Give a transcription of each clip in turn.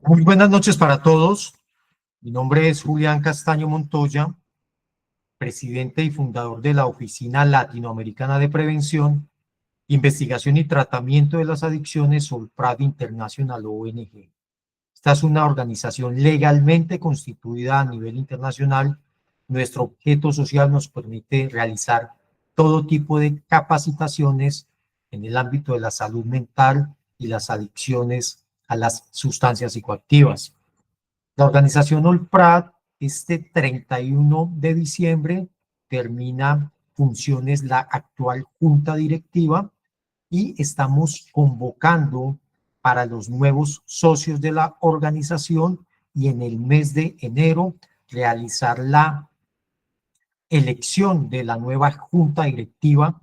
Muy buenas noches para todos. Mi nombre es Julián Castaño Montoya, presidente y fundador de la Oficina Latinoamericana de Prevención, Investigación y Tratamiento de las Adicciones, OLPRAD International ONG. Esta es una organización legalmente constituida a nivel internacional. Nuestro objeto social nos permite realizar todo tipo de capacitaciones en el ámbito de la salud mental y las adicciones a las sustancias psicoactivas. La organización OLPRAD, este 31 de diciembre, termina funciones la actual junta directiva y estamos convocando para los nuevos socios de la organización y en el mes de enero realizar la elección de la nueva junta directiva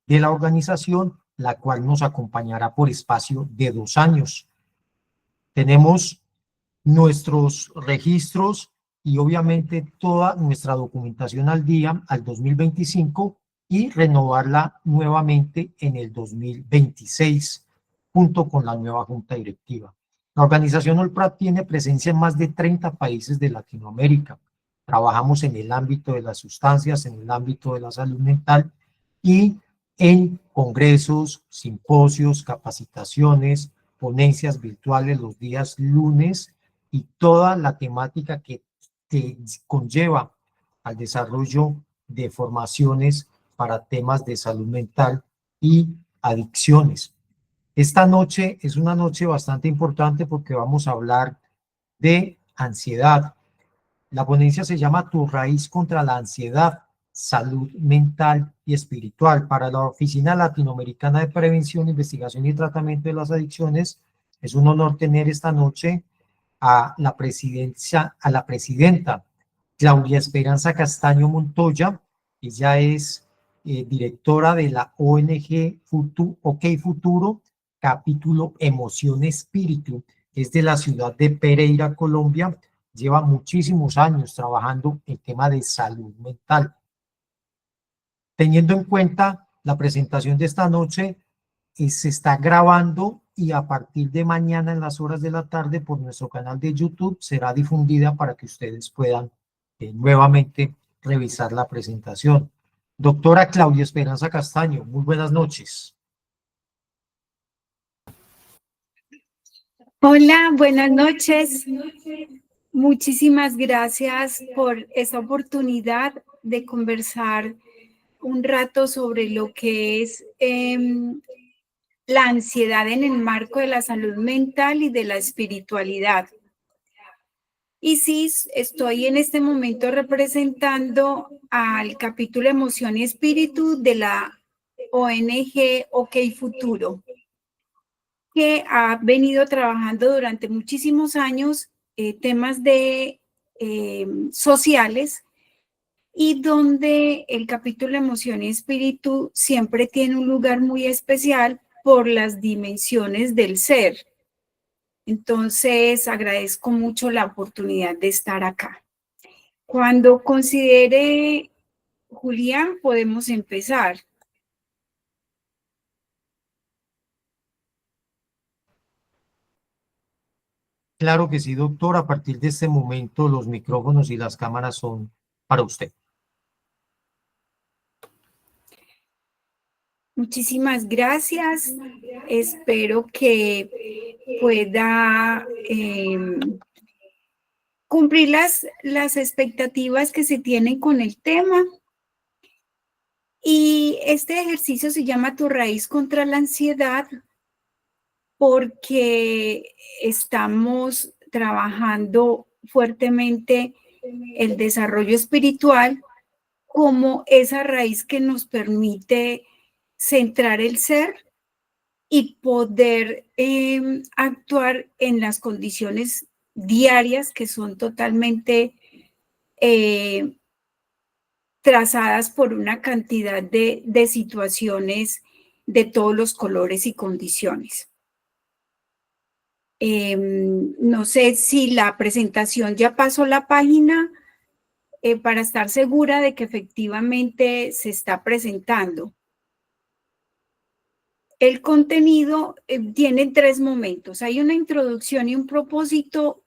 de la organización, la cual nos acompañará por espacio de 2 años. Tenemos nuestros registros y obviamente toda nuestra documentación al día al 2025 y renovarla nuevamente en el 2026 junto con la nueva junta directiva. La organización OLPRAD tiene presencia en más de 30 países de Latinoamérica. Trabajamos en el ámbito de las sustancias, en el ámbito de la salud mental y en congresos, simposios, capacitaciones, ponencias virtuales los días lunes y toda la temática que conlleva al desarrollo de formaciones para temas de salud mental y adicciones. Esta noche es una noche bastante importante porque vamos a hablar de ansiedad. La ponencia se llama Tu raíz contra la ansiedad, salud mental y espiritual. Para la Oficina Latinoamericana de Prevención, Investigación y Tratamiento de las Adicciones, es un honor tener esta noche a la presidenta Claudia Esperanza Castaño Montoya. Ella es directora de la ONG OK Futuro, capítulo Emoción Espíritu. Es de la ciudad de Pereira, Colombia. Lleva muchísimos años trabajando en tema de salud mental. Teniendo en cuenta la presentación de esta noche, se está grabando y a partir de mañana en las horas de la tarde por nuestro canal de YouTube será difundida para que ustedes puedan nuevamente revisar la presentación. Doctora Claudia Esperanza Castaño, muy buenas noches. Hola, buenas noches. Muchísimas gracias por esta oportunidad de conversar un rato sobre lo que es la ansiedad en el marco de la salud mental y de la espiritualidad. Y sí, estoy en este momento representando al capítulo Emoción y Espíritu de la ONG OK Futuro, que ha venido trabajando durante muchísimos años temas de sociales y donde el capítulo Emoción y Espíritu siempre tiene un lugar muy especial por las dimensiones del ser. Entonces, agradezco mucho la oportunidad de estar acá. Cuando considere, Julián, podemos empezar. Claro que sí, doctor. A partir de este momento, los micrófonos y las cámaras son para usted. Muchísimas gracias. Espero que pueda cumplir las expectativas que se tienen con el tema. Y este ejercicio se llama Tu raíz contra la ansiedad porque estamos trabajando fuertemente el desarrollo espiritual como esa raíz que nos permite centrar el ser y poder actuar en las condiciones diarias que son totalmente trazadas por una cantidad de situaciones de todos los colores y condiciones. No sé si la presentación ya pasó la página para estar segura de que efectivamente se está presentando. el contenido tiene 3 momentos. Hay una introducción y un propósito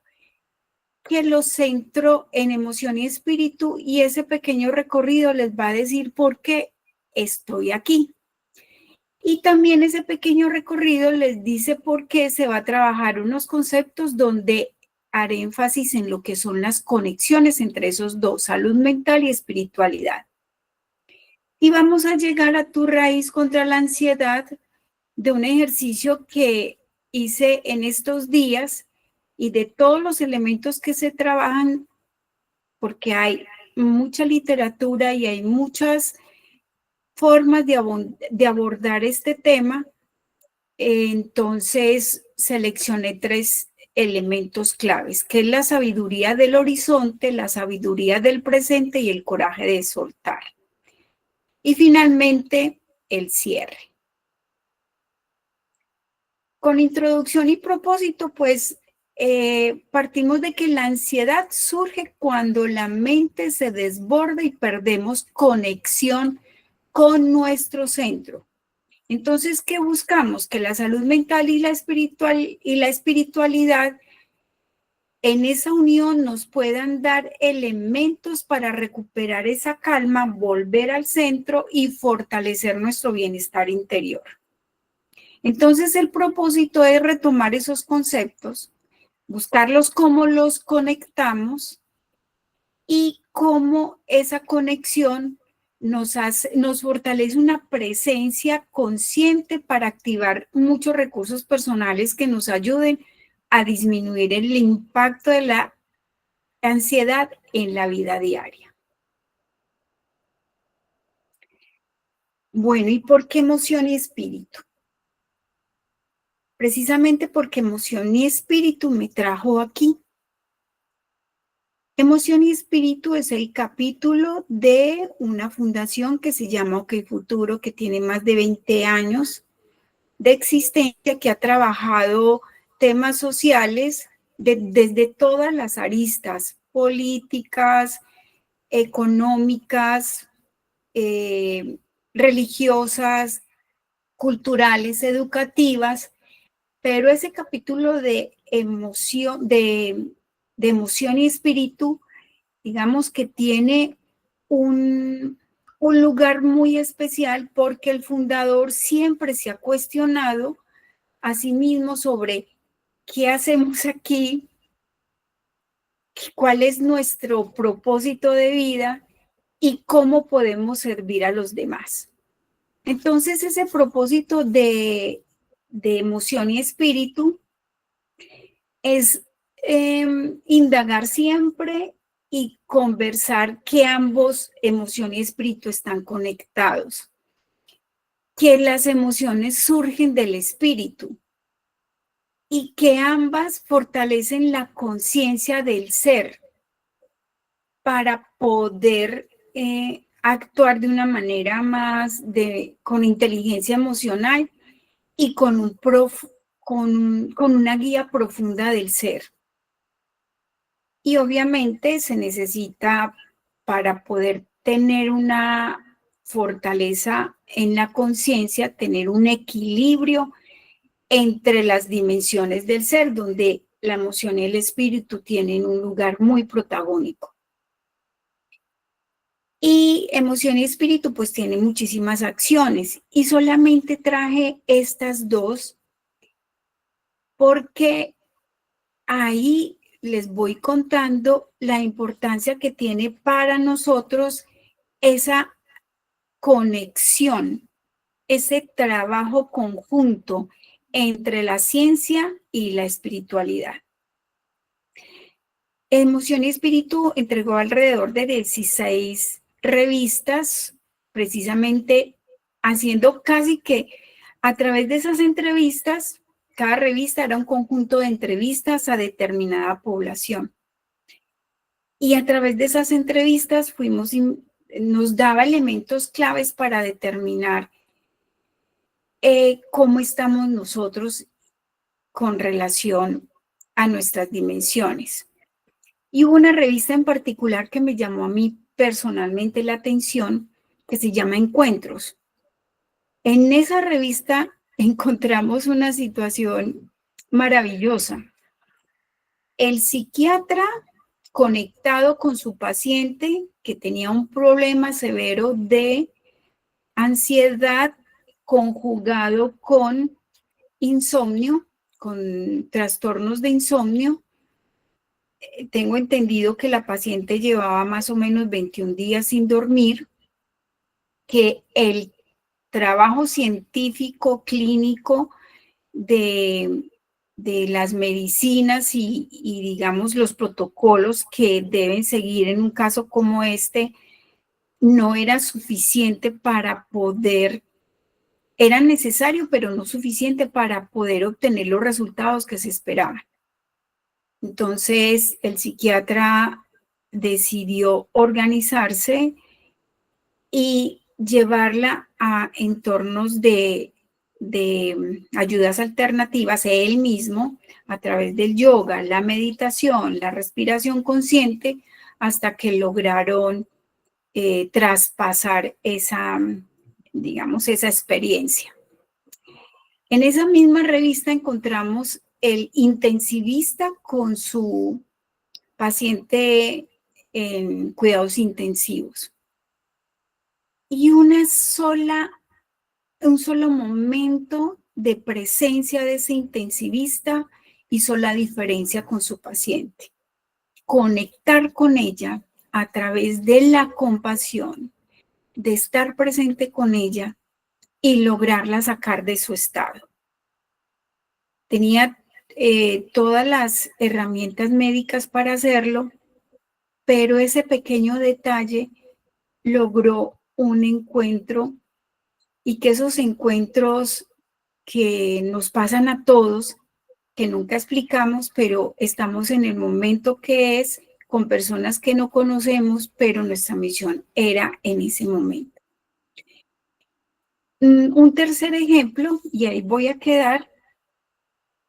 que los centro en emoción y espíritu, y ese pequeño recorrido les va a decir por qué estoy aquí. Y también ese pequeño recorrido les dice por qué se va a trabajar unos conceptos donde haré énfasis en lo que son las conexiones entre esos dos, salud mental y espiritualidad. Y vamos a llegar a tu raíz contra la ansiedad de un ejercicio que hice en estos días y de todos los elementos que se trabajan, porque hay mucha literatura y hay muchas formas de abordar este tema. Entonces seleccioné 3 elementos claves, que es la sabiduría del horizonte, la sabiduría del presente y el coraje de soltar. Y finalmente, el cierre. Con introducción y propósito, pues partimos de que la ansiedad surge cuando la mente se desborda y perdemos conexión con nuestro centro. Entonces, ¿qué buscamos? Que la salud mental y la espiritualidad en esa unión nos puedan dar elementos para recuperar esa calma, volver al centro y fortalecer nuestro bienestar interior. Entonces, el propósito es retomar esos conceptos, buscarlos cómo los conectamos y cómo esa conexión nos fortalece una presencia consciente para activar muchos recursos personales que nos ayuden a disminuir el impacto de la ansiedad en la vida diaria. Bueno, ¿y por qué emoción y espíritu? Precisamente porque emoción y espíritu me trajo aquí. Emoción y espíritu es el capítulo de una fundación que se llama OK Futuro, que tiene más de 20 años de existencia, que ha trabajado temas sociales desde todas las aristas, políticas, económicas, religiosas, culturales, educativas, pero ese capítulo de emoción, de emoción y espíritu, digamos que tiene un lugar muy especial porque el fundador siempre se ha cuestionado a sí mismo sobre qué hacemos aquí, cuál es nuestro propósito de vida y cómo podemos servir a los demás. Entonces, ese propósito de emoción y espíritu es indagar siempre y conversar que ambos, emoción y espíritu, están conectados, que las emociones surgen del espíritu y que ambas fortalecen la conciencia del ser para poder actuar de una manera más con inteligencia emocional y con una guía profunda del ser. Y obviamente se necesita, para poder tener una fortaleza en la conciencia, tener un equilibrio entre las dimensiones del ser, donde la emoción y el espíritu tienen un lugar muy protagónico. Y emoción y espíritu pues tienen muchísimas acciones y solamente traje estas 2 porque ahí les voy contando la importancia que tiene para nosotros esa conexión, ese trabajo conjunto entre la ciencia y la espiritualidad. Emoción y Espíritu entregó alrededor de 16 revistas, precisamente haciendo casi que a través de esas entrevistas, cada revista era un conjunto de entrevistas a determinada población. Y a través de esas entrevistas nos daba elementos claves para determinar cómo estamos nosotros con relación a nuestras dimensiones. Y hubo una revista en particular que me llamó a mí personalmente la atención, que se llama Encuentros. En esa revista encontramos una situación maravillosa. El psiquiatra conectado con su paciente que tenía un problema severo de ansiedad conjugado con insomnio, con trastornos de insomnio. Tengo entendido que la paciente llevaba más o menos 21 días sin dormir, que el trabajo científico clínico de las medicinas y digamos los protocolos que deben seguir en un caso como este no era suficiente para poder, era necesario pero no suficiente para poder obtener los resultados que se esperaban. Entonces el psiquiatra decidió organizarse y llevarla a entornos de ayudas alternativas, él mismo, a través del yoga, la meditación, la respiración consciente, hasta que lograron traspasar esa, digamos, esa experiencia. En esa misma revista encontramos el intensivista con su paciente en cuidados intensivos. Y un solo momento de presencia de ese intensivista hizo la diferencia con su paciente. Conectar con ella a través de la compasión, de estar presente con ella y lograrla sacar de su estado. Tenía todas las herramientas médicas para hacerlo, pero ese pequeño detalle logró un encuentro, y que esos encuentros que nos pasan a todos, que nunca explicamos, pero estamos en el momento que es con personas que no conocemos, pero nuestra misión era en ese momento. Un tercer ejemplo, y ahí voy a quedar,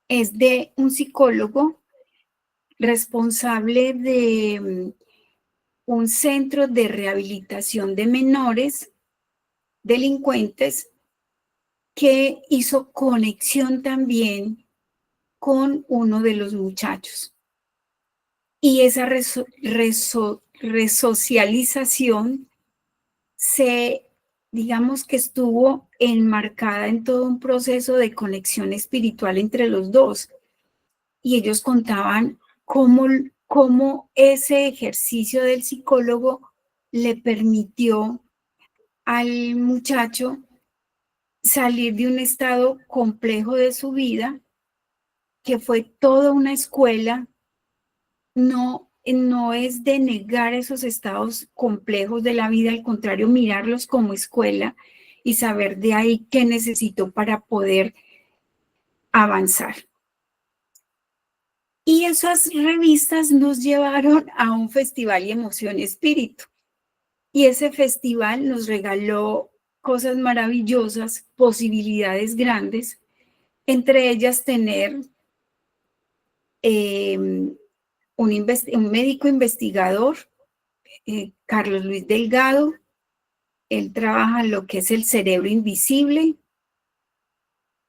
es de un psicólogo responsable de un centro de rehabilitación de menores delincuentes que hizo conexión también con uno de los muchachos. Y esa resocialización digamos que estuvo enmarcada en todo un proceso de conexión espiritual entre los dos. Y ellos contaban cómo ese ejercicio del psicólogo le permitió al muchacho salir de un estado complejo de su vida, que fue toda una escuela. No es de negar esos estados complejos de la vida, al contrario, mirarlos como escuela y saber de ahí qué necesito para poder avanzar. Y esas revistas nos llevaron a un festival y Emoción y Espíritu. Y ese festival nos regaló cosas maravillosas, posibilidades grandes, entre ellas tener un médico investigador, Carlos Luis Delgado. Él trabaja en lo que es el cerebro invisible,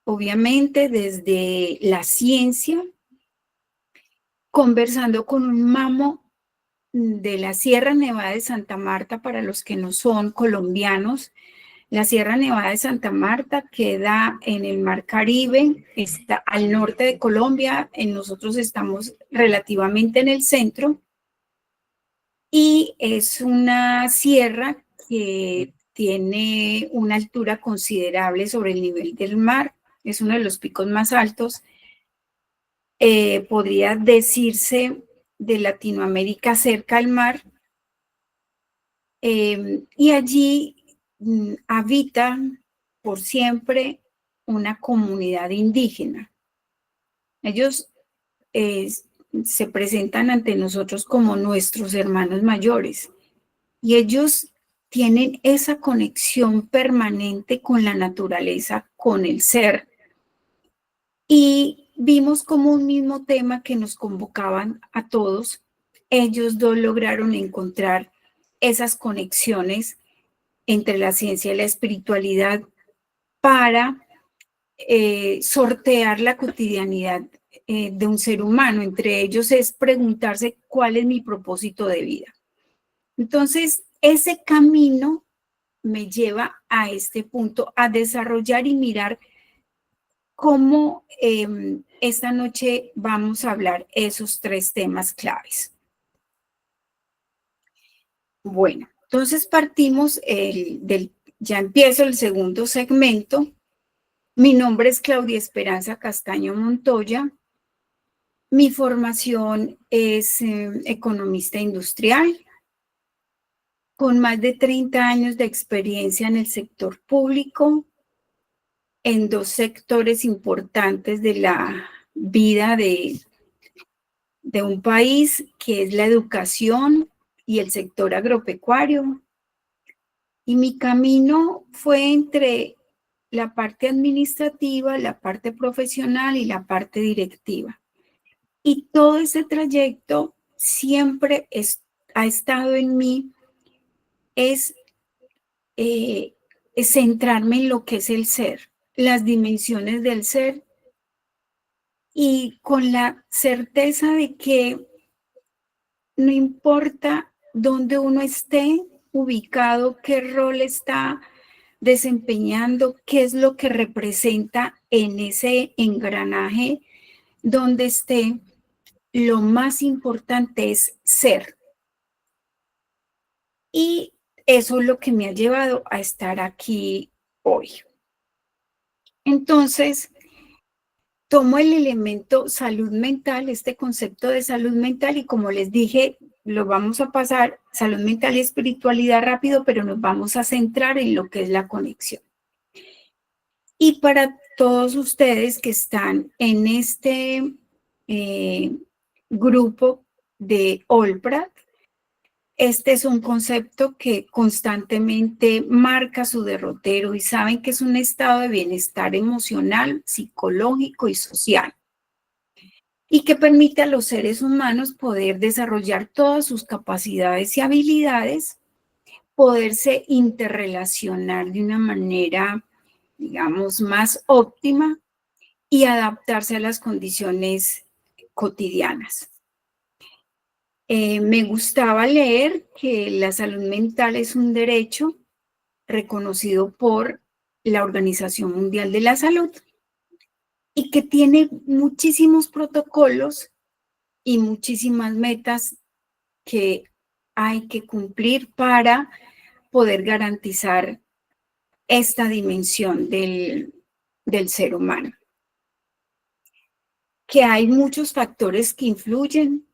obviamente desde la ciencia, conversando con un mamo de la Sierra Nevada de Santa Marta. Para los que no son colombianos, la Sierra Nevada de Santa Marta queda en el Mar Caribe, está al norte de Colombia, nosotros estamos relativamente en el centro, y es una sierra que tiene una altura considerable sobre el nivel del mar, es uno de los picos más altos, podría decirse de Latinoamérica cerca al mar, y allí habita por siempre una comunidad indígena. Ellos se presentan ante nosotros como nuestros hermanos mayores, y ellos tienen esa conexión permanente con la naturaleza, con el ser. Y vimos como un mismo tema que nos convocaban a todos. Ellos dos lograron encontrar esas conexiones entre la ciencia y la espiritualidad para sortear la cotidianidad de un ser humano. Entre ellos es preguntarse cuál es mi propósito de vida. Entonces, ese camino me lleva a este punto, a desarrollar y mirar cómo esta noche vamos a hablar esos 3 temas claves. Bueno, entonces partimos ya empiezo el segundo segmento. Mi nombre es Claudia Esperanza Castaño Montoya. Mi formación es economista industrial, con más de 30 años de experiencia en el sector público, en 2 sectores importantes de la vida de un país, que es la educación y el sector agropecuario. Y mi camino fue entre la parte administrativa, la parte profesional y la parte directiva. Y todo ese trayecto siempre ha estado en mí, es centrarme en lo que es el ser, las dimensiones del ser, y con la certeza de que no importa dónde uno esté ubicado, qué rol está desempeñando, qué es lo que representa en ese engranaje donde esté, lo más importante es ser. Y eso es lo que me ha llevado a estar aquí hoy. Entonces, tomo el elemento salud mental, este concepto de salud mental, y como les dije, lo vamos a pasar, salud mental y espiritualidad rápido, pero nos vamos a centrar en lo que es la conexión. Y para todos ustedes que están en este grupo de Olprat, este es un concepto que constantemente marca su derrotero, y saben que es un estado de bienestar emocional, psicológico y social, y que permite a los seres humanos poder desarrollar todas sus capacidades y habilidades, poderse interrelacionar de una manera, digamos, más óptima y adaptarse a las condiciones cotidianas. Me gustaba leer que la salud mental es un derecho reconocido por la Organización Mundial de la Salud y que tiene muchísimos protocolos y muchísimas metas que hay que cumplir para poder garantizar esta dimensión del ser humano. Que hay muchos factores que influyen.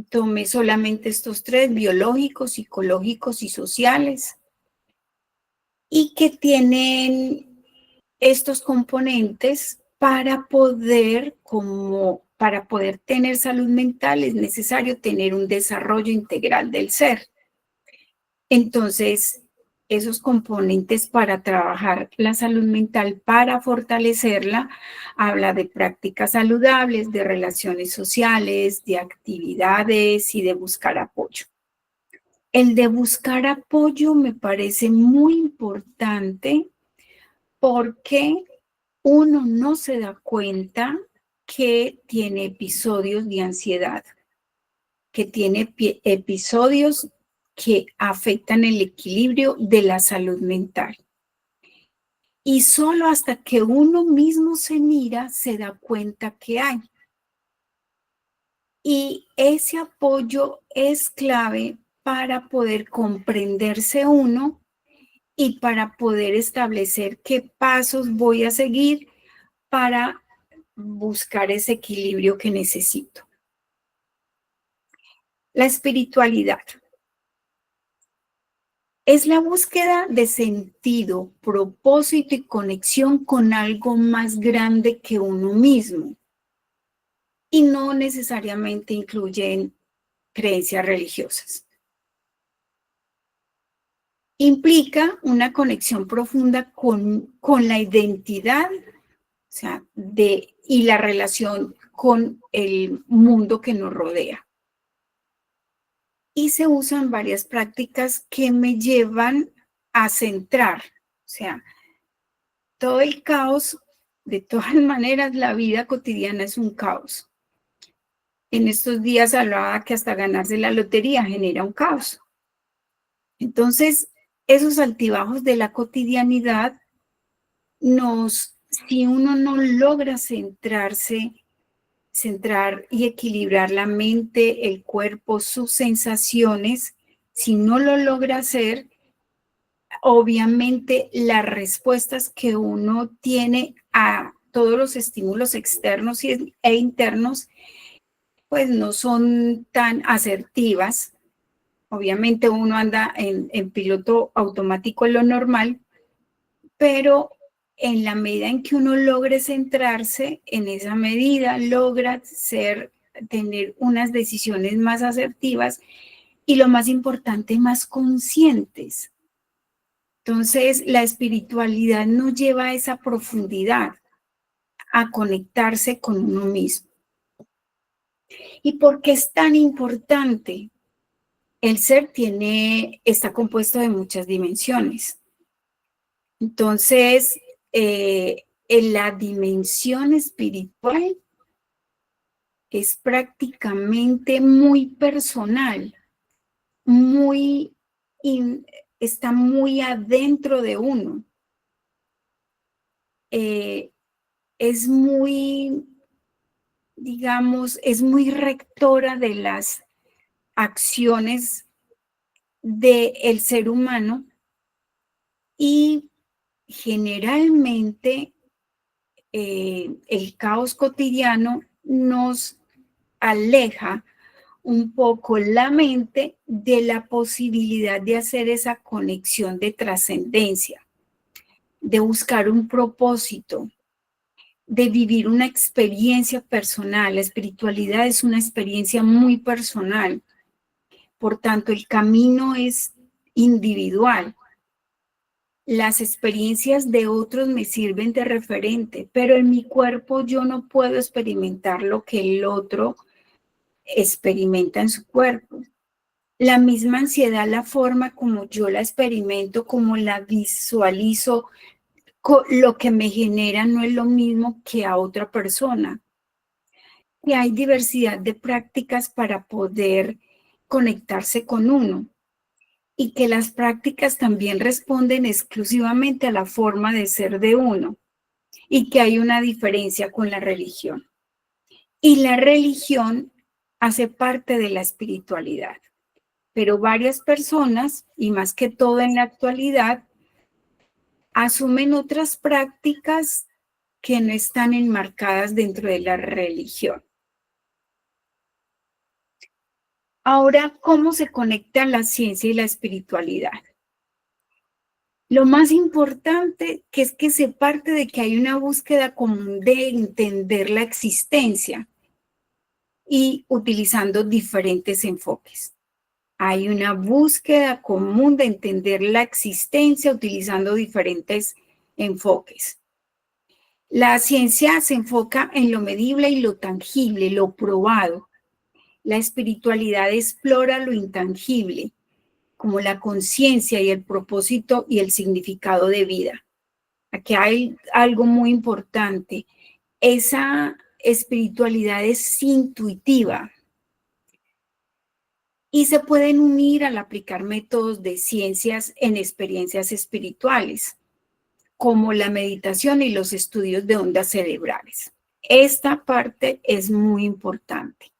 Tomé solamente estos 3, biológicos, psicológicos y sociales, y que tienen estos componentes para poder tener salud mental es necesario tener un desarrollo integral del ser. Entonces, esos componentes para trabajar la salud mental, para fortalecerla, habla de prácticas saludables, de relaciones sociales, de actividades y de buscar apoyo. El de buscar apoyo me parece muy importante porque uno no se da cuenta que tiene episodios de ansiedad, que tiene episodios que afectan el equilibrio de la salud mental. Y solo hasta que uno mismo se mira, se da cuenta que hay. Y ese apoyo es clave para poder comprenderse uno y para poder establecer qué pasos voy a seguir para buscar ese equilibrio que necesito. La espiritualidad es la búsqueda de sentido, propósito y conexión con algo más grande que uno mismo, y no necesariamente incluyen creencias religiosas. Implica una conexión profunda con la identidad, o sea, y la relación con el mundo que nos rodea. Y se usan varias prácticas que me llevan a centrar, o sea, todo el caos de todas maneras la vida cotidiana es un caos. En estos días hablaba que hasta ganarse la lotería genera un caos. Entonces, esos altibajos de la cotidianidad si uno no logra centrar y equilibrar la mente, el cuerpo, sus sensaciones, si no lo logra hacer, obviamente las respuestas que uno tiene a todos los estímulos externos e internos, pues no son tan asertivas. Obviamente uno anda en piloto automático en lo normal, pero en la medida en que uno logre centrarse, en esa medida logra tener unas decisiones más asertivas y lo más importante, más conscientes. Entonces, la espiritualidad nos lleva a esa profundidad, a conectarse con uno mismo. ¿Y por qué es tan importante? El ser está compuesto de muchas dimensiones. Entonces, en la dimensión espiritual es prácticamente muy personal, está muy adentro de uno. Es muy, digamos, es muy rectora de las acciones del ser humano y generalmente el caos cotidiano nos aleja un poco la mente de la posibilidad de hacer esa conexión de trascendencia, de buscar un propósito, de vivir una experiencia personal. La espiritualidad es una experiencia muy personal, por tanto el camino es individual. Las experiencias de otros me sirven de referente, pero en mi cuerpo yo no puedo experimentar lo que el otro experimenta en su cuerpo. La misma ansiedad, la forma como yo la experimento, como la visualizo, lo que me genera no es lo mismo que a otra persona. Y hay diversidad de prácticas para poder conectarse con uno. Y que las prácticas también responden exclusivamente a la forma de ser de uno. Y que hay una diferencia con la religión. Y la religión hace parte de la espiritualidad. Pero varias personas, y más que todo en la actualidad, asumen otras prácticas que no están enmarcadas dentro de la religión. Ahora, ¿cómo se conectan la ciencia y la espiritualidad? Lo más importante que es que se parte de que hay una búsqueda común de entender la existencia y utilizando diferentes enfoques. Hay una búsqueda común de entender la existencia utilizando diferentes enfoques. La ciencia se enfoca en lo medible y lo tangible, lo probado. La espiritualidad explora lo intangible, como la conciencia y el propósito y el significado de vida. Aquí hay algo muy importante. Esa espiritualidad es intuitiva y se pueden unir al aplicar métodos de ciencias en experiencias espirituales, como la meditación y los estudios de ondas cerebrales. Esta parte es muy importante.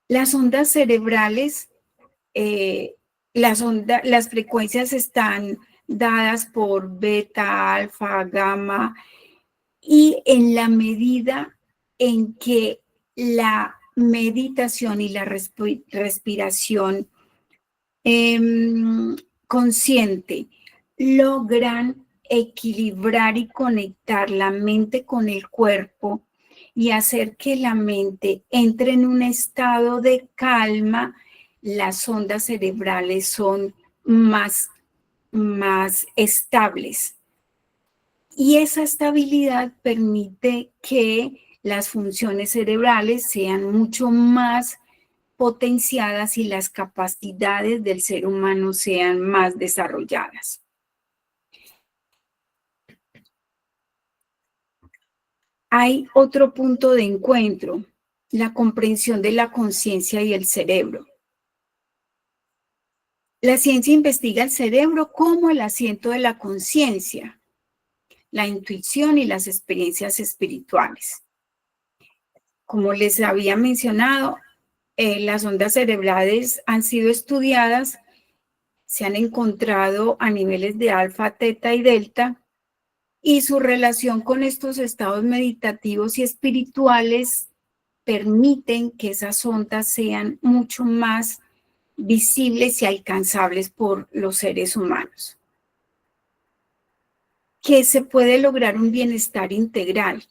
Las ondas cerebrales, las frecuencias están dadas por beta, alfa, gamma, y en la medida en que la meditación y la respiración consciente logran equilibrar y conectar la mente con el cuerpo y hacer que la mente entre en un estado de calma, las ondas cerebrales son más estables. Y esa estabilidad permite que las funciones cerebrales sean mucho más potenciadas y las capacidades del ser humano sean más desarrolladas. hay otro punto de encuentro, la comprensión de la conciencia y el cerebro. La ciencia investiga el cerebro como el asiento de la conciencia, la intuición y las experiencias espirituales. Como les había mencionado, las ondas cerebrales han sido estudiadas, se han encontrado a niveles de alfa, teta y delta, y su relación con estos estados meditativos y espirituales permiten que esas ondas sean mucho más visibles y alcanzables por los seres humanos. Que se puede lograr un bienestar integral.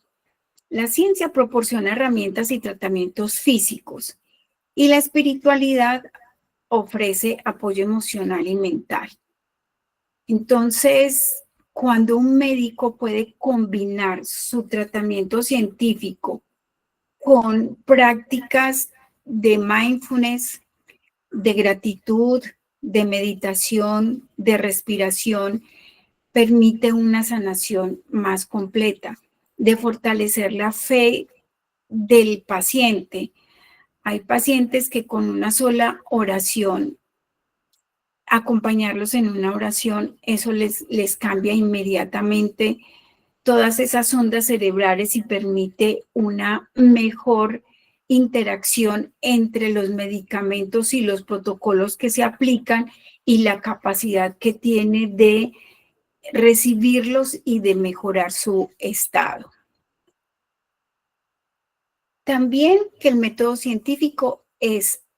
La ciencia proporciona herramientas y tratamientos físicos y la espiritualidad ofrece apoyo emocional y mental. Entonces, cuando un médico puede combinar su tratamiento científico con prácticas de mindfulness, de gratitud, de meditación, de respiración, permite una sanación más completa, de fortalecer la fe del paciente. Hay pacientes que con una sola oración, acompañarlos en una oración, eso les cambia inmediatamente todas esas ondas cerebrales y permite una mejor interacción entre los medicamentos y los protocolos que se aplican y la capacidad que tiene de recibirlos y de mejorar su estado. También que el método científico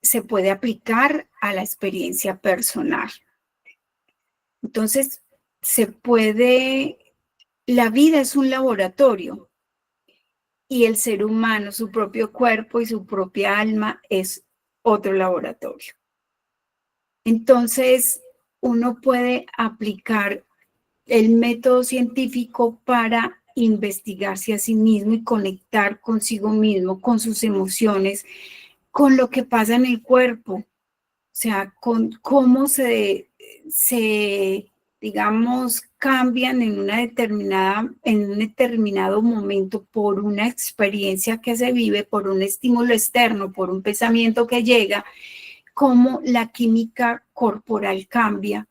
se puede aplicar a la experiencia personal. Entonces, la vida es un laboratorio y el ser humano, su propio cuerpo y su propia alma es otro laboratorio. Entonces, uno puede aplicar el método científico para investigarse a sí mismo y conectar consigo mismo, con sus emociones, con lo que pasa en el cuerpo, o sea, con cómo digamos, cambian en un determinado momento por una experiencia que se vive, por un estímulo externo, por un pensamiento que llega, cómo la química corporal cambia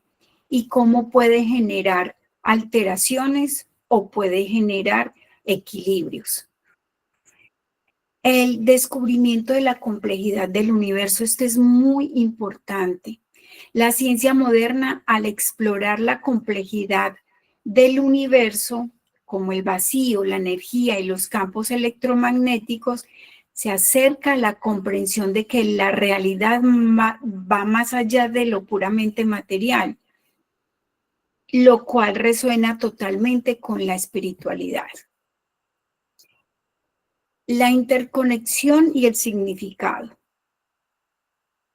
y cómo puede generar alteraciones o puede generar equilibrios. El descubrimiento de la complejidad del universo, esto es muy importante. La ciencia moderna, al explorar la complejidad del universo, como el vacío, la energía y los campos electromagnéticos, se acerca a la comprensión de que la realidad va más allá de lo puramente material, lo cual resuena totalmente con la espiritualidad. La interconexión y el significado.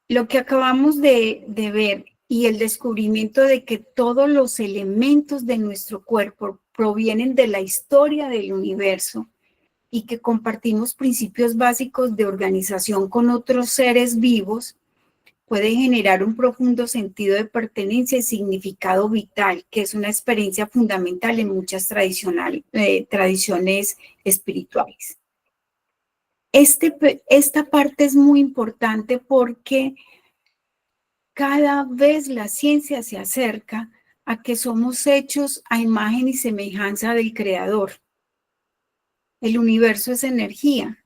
Lo que acabamos de ver y el descubrimiento de que todos los elementos de nuestro cuerpo provienen de la historia del universo y que compartimos principios básicos de organización con otros seres vivos, puede generar un profundo sentido de pertenencia y significado vital, que es una experiencia fundamental en muchas tradiciones espirituales. Esta parte es muy importante porque cada vez la ciencia se acerca a que somos hechos a imagen y semejanza del Creador. El universo es energía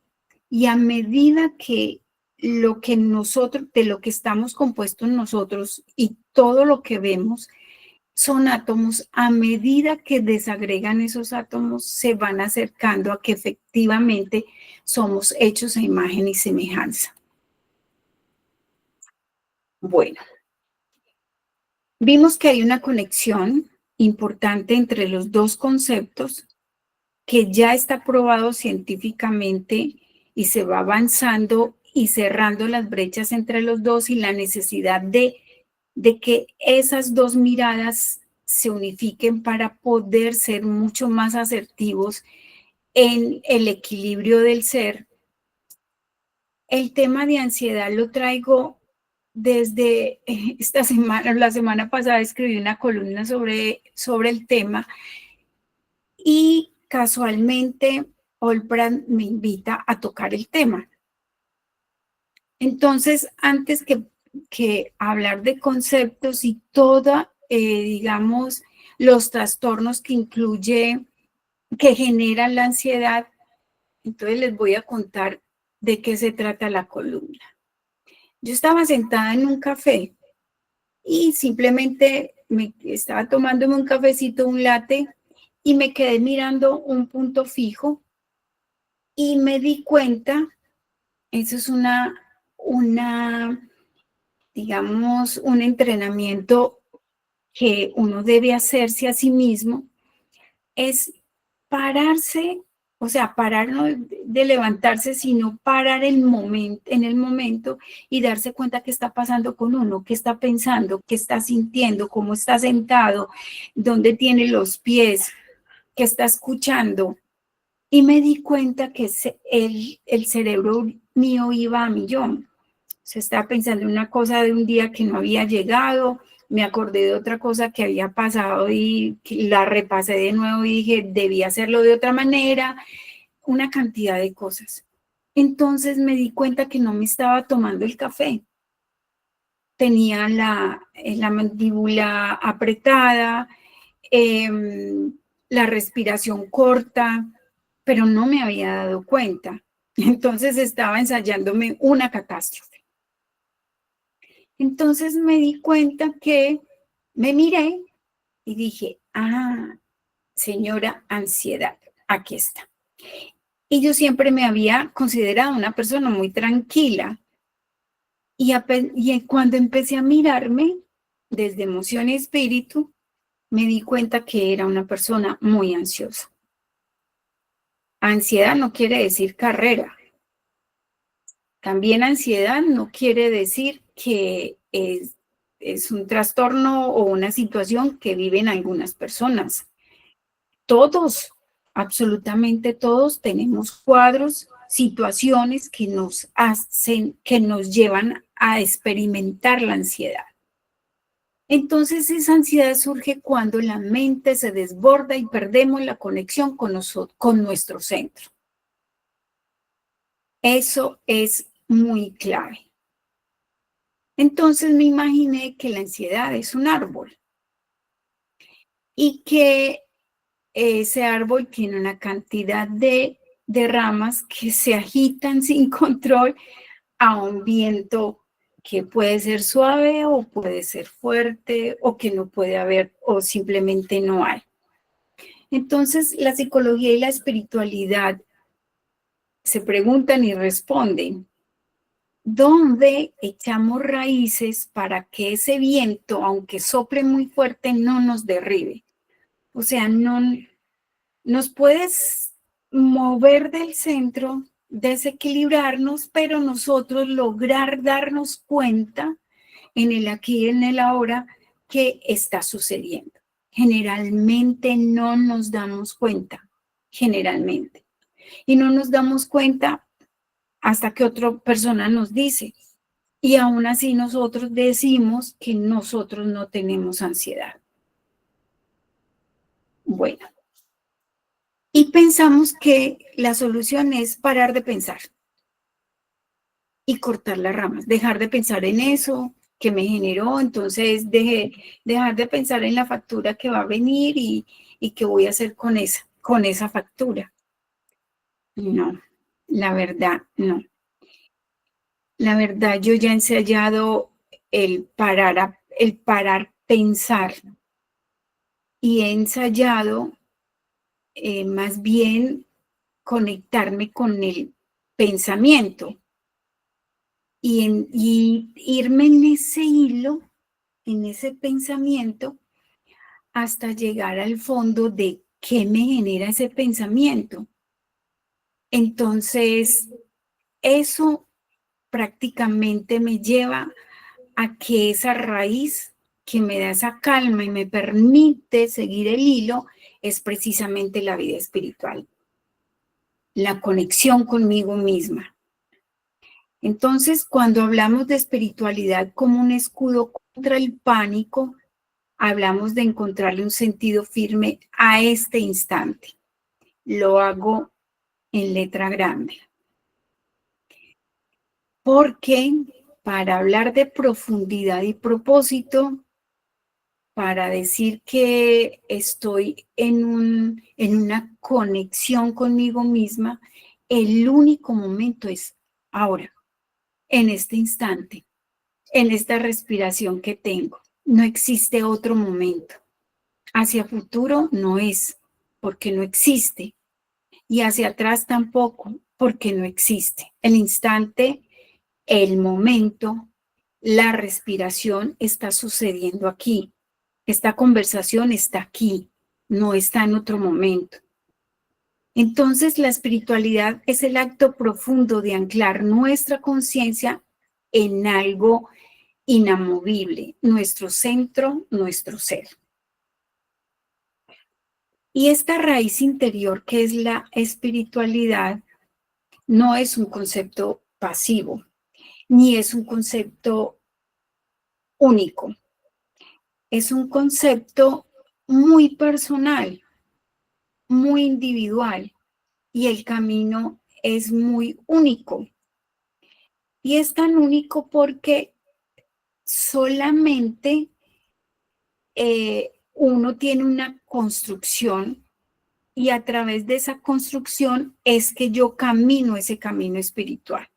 y a medida que de lo que estamos compuestos nosotros y todo lo que vemos son átomos, a medida que desagregan esos átomos se van acercando a que efectivamente somos hechos a imagen y semejanza. Bueno, vimos que hay una conexión importante entre los dos conceptos que ya está probado científicamente y se va avanzando y cerrando las brechas entre los dos y la necesidad de que esas dos miradas se unifiquen para poder ser mucho más asertivos en el equilibrio del ser. El tema de ansiedad lo traigo desde esta semana, la semana pasada escribí una columna sobre el tema y casualmente Olpran me invita a tocar el tema. Entonces, antes que hablar de conceptos y toda, digamos, los trastornos que incluye, que generan la ansiedad, entonces les voy a contar de qué se trata la columna. Yo estaba sentada en un café y simplemente me estaba tomándome un cafecito, un latte, y me quedé mirando un punto fijo y me di cuenta, eso es digamos, un entrenamiento que uno debe hacerse a sí mismo, es pararse, o sea, parar no de levantarse, sino parar en el momento y darse cuenta qué está pasando con uno, qué está pensando, qué está sintiendo, cómo está sentado, dónde tiene los pies, qué está escuchando. Y me di cuenta que el cerebro mío iba a millón. Se estaba pensando en una cosa de un día que no había llegado, me acordé de otra cosa que había pasado y la repasé de nuevo y dije, debía hacerlo de otra manera, una cantidad de cosas. Entonces me di cuenta que no me estaba tomando el café. Tenía la mandíbula apretada, la respiración corta, pero no me había dado cuenta. Entonces estaba ensayándome una catástrofe. Entonces me di cuenta que me miré y dije, señora ansiedad, aquí está. Y yo siempre me había considerado una persona muy tranquila. Y cuando empecé a mirarme desde emoción y espíritu, me di cuenta que era una persona muy ansiosa. Ansiedad no quiere decir carrera. También ansiedad no quiere decir que es un trastorno o una situación que viven algunas personas. Todos, absolutamente todos, tenemos cuadros, situaciones que nos hacen, que nos llevan a experimentar la ansiedad. Entonces, esa ansiedad surge cuando la mente se desborda y perdemos la conexión con nuestro centro. Eso es muy clave. Entonces me imaginé que la ansiedad es un árbol y que ese árbol tiene una cantidad de ramas que se agitan sin control a un viento que puede ser suave o puede ser fuerte o que no puede haber o simplemente no hay. Entonces, la psicología y la espiritualidad se preguntan y responden, ¿dónde echamos raíces para que ese viento, aunque sople muy fuerte, no nos derribe? O sea, no nos puedes mover del centro, desequilibrarnos, pero nosotros lograr darnos cuenta en el aquí y en el ahora que está sucediendo. Generalmente no nos damos cuenta, generalmente. Y no nos damos cuenta hasta que otra persona nos dice. Y aún así nosotros decimos que nosotros no tenemos ansiedad. Bueno, y pensamos que la solución es parar de pensar y cortar las ramas, dejar de pensar en eso que me generó, entonces dejar de pensar en la factura que va a venir y qué voy a hacer con esa factura. No, la verdad, no. La verdad, yo ya he ensayado el parar pensar y he ensayado más bien conectarme con el pensamiento y irme en ese hilo, en ese pensamiento, hasta llegar al fondo de qué me genera ese pensamiento. Entonces, eso prácticamente me lleva a que esa raíz que me da esa calma y me permite seguir el hilo es precisamente la vida espiritual, la conexión conmigo misma. Entonces, cuando hablamos de espiritualidad como un escudo contra el pánico, hablamos de encontrarle un sentido firme a este instante. Lo hago en letra grande. Porque para hablar de profundidad y propósito, para decir que estoy en una conexión conmigo misma, el único momento es ahora, en este instante, en esta respiración que tengo. No existe otro momento. Hacia futuro no es, porque no existe. Y hacia atrás tampoco, porque no existe. El instante, el momento, la respiración está sucediendo aquí. Esta conversación está aquí, no está en otro momento. Entonces, la espiritualidad es el acto profundo de anclar nuestra conciencia en algo inamovible, nuestro centro, nuestro ser. Y esta raíz interior que es la espiritualidad no es un concepto pasivo, ni es un concepto único. Es un concepto muy personal, muy individual, y el camino es muy único. Y es tan único porque solamente uno tiene una construcción y a través de esa construcción es que yo camino ese camino espiritual.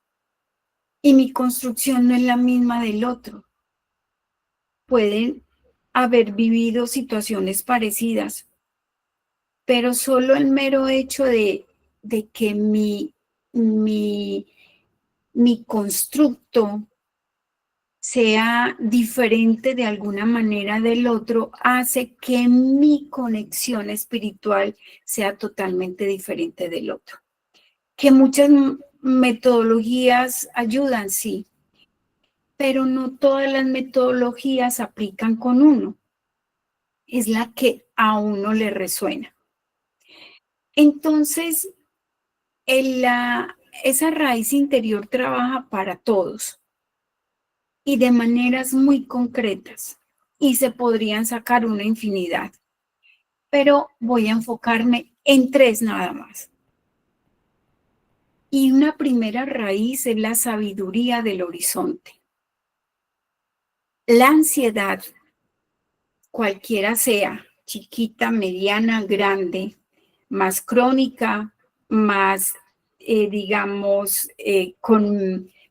Y mi construcción no es la misma del otro. Pueden haber vivido situaciones parecidas, pero solo el mero hecho de que mi constructo sea diferente de alguna manera del otro, hace que mi conexión espiritual sea totalmente diferente del otro. Que muchas metodologías ayudan, sí, pero no todas las metodologías aplican con uno. Es la que a uno le resuena. Entonces, esa raíz interior trabaja para todos y de maneras muy concretas, y se podrían sacar una infinidad, pero voy a enfocarme en 3 nada más. Y una primera raíz es la sabiduría del horizonte. La ansiedad, cualquiera sea, chiquita, mediana, grande, más crónica, más, digamos,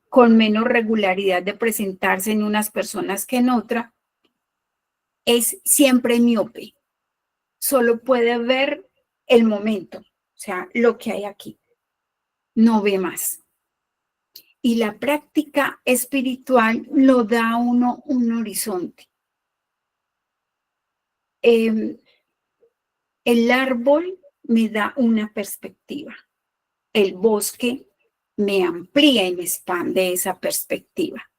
con menos regularidad de presentarse en unas personas que en otras, es siempre miope. Solo puede ver el momento, o sea, lo que hay aquí. No ve más. Y la práctica espiritual lo da a uno un horizonte. El árbol me da una perspectiva. El bosque me amplía y me expande esa perspectiva.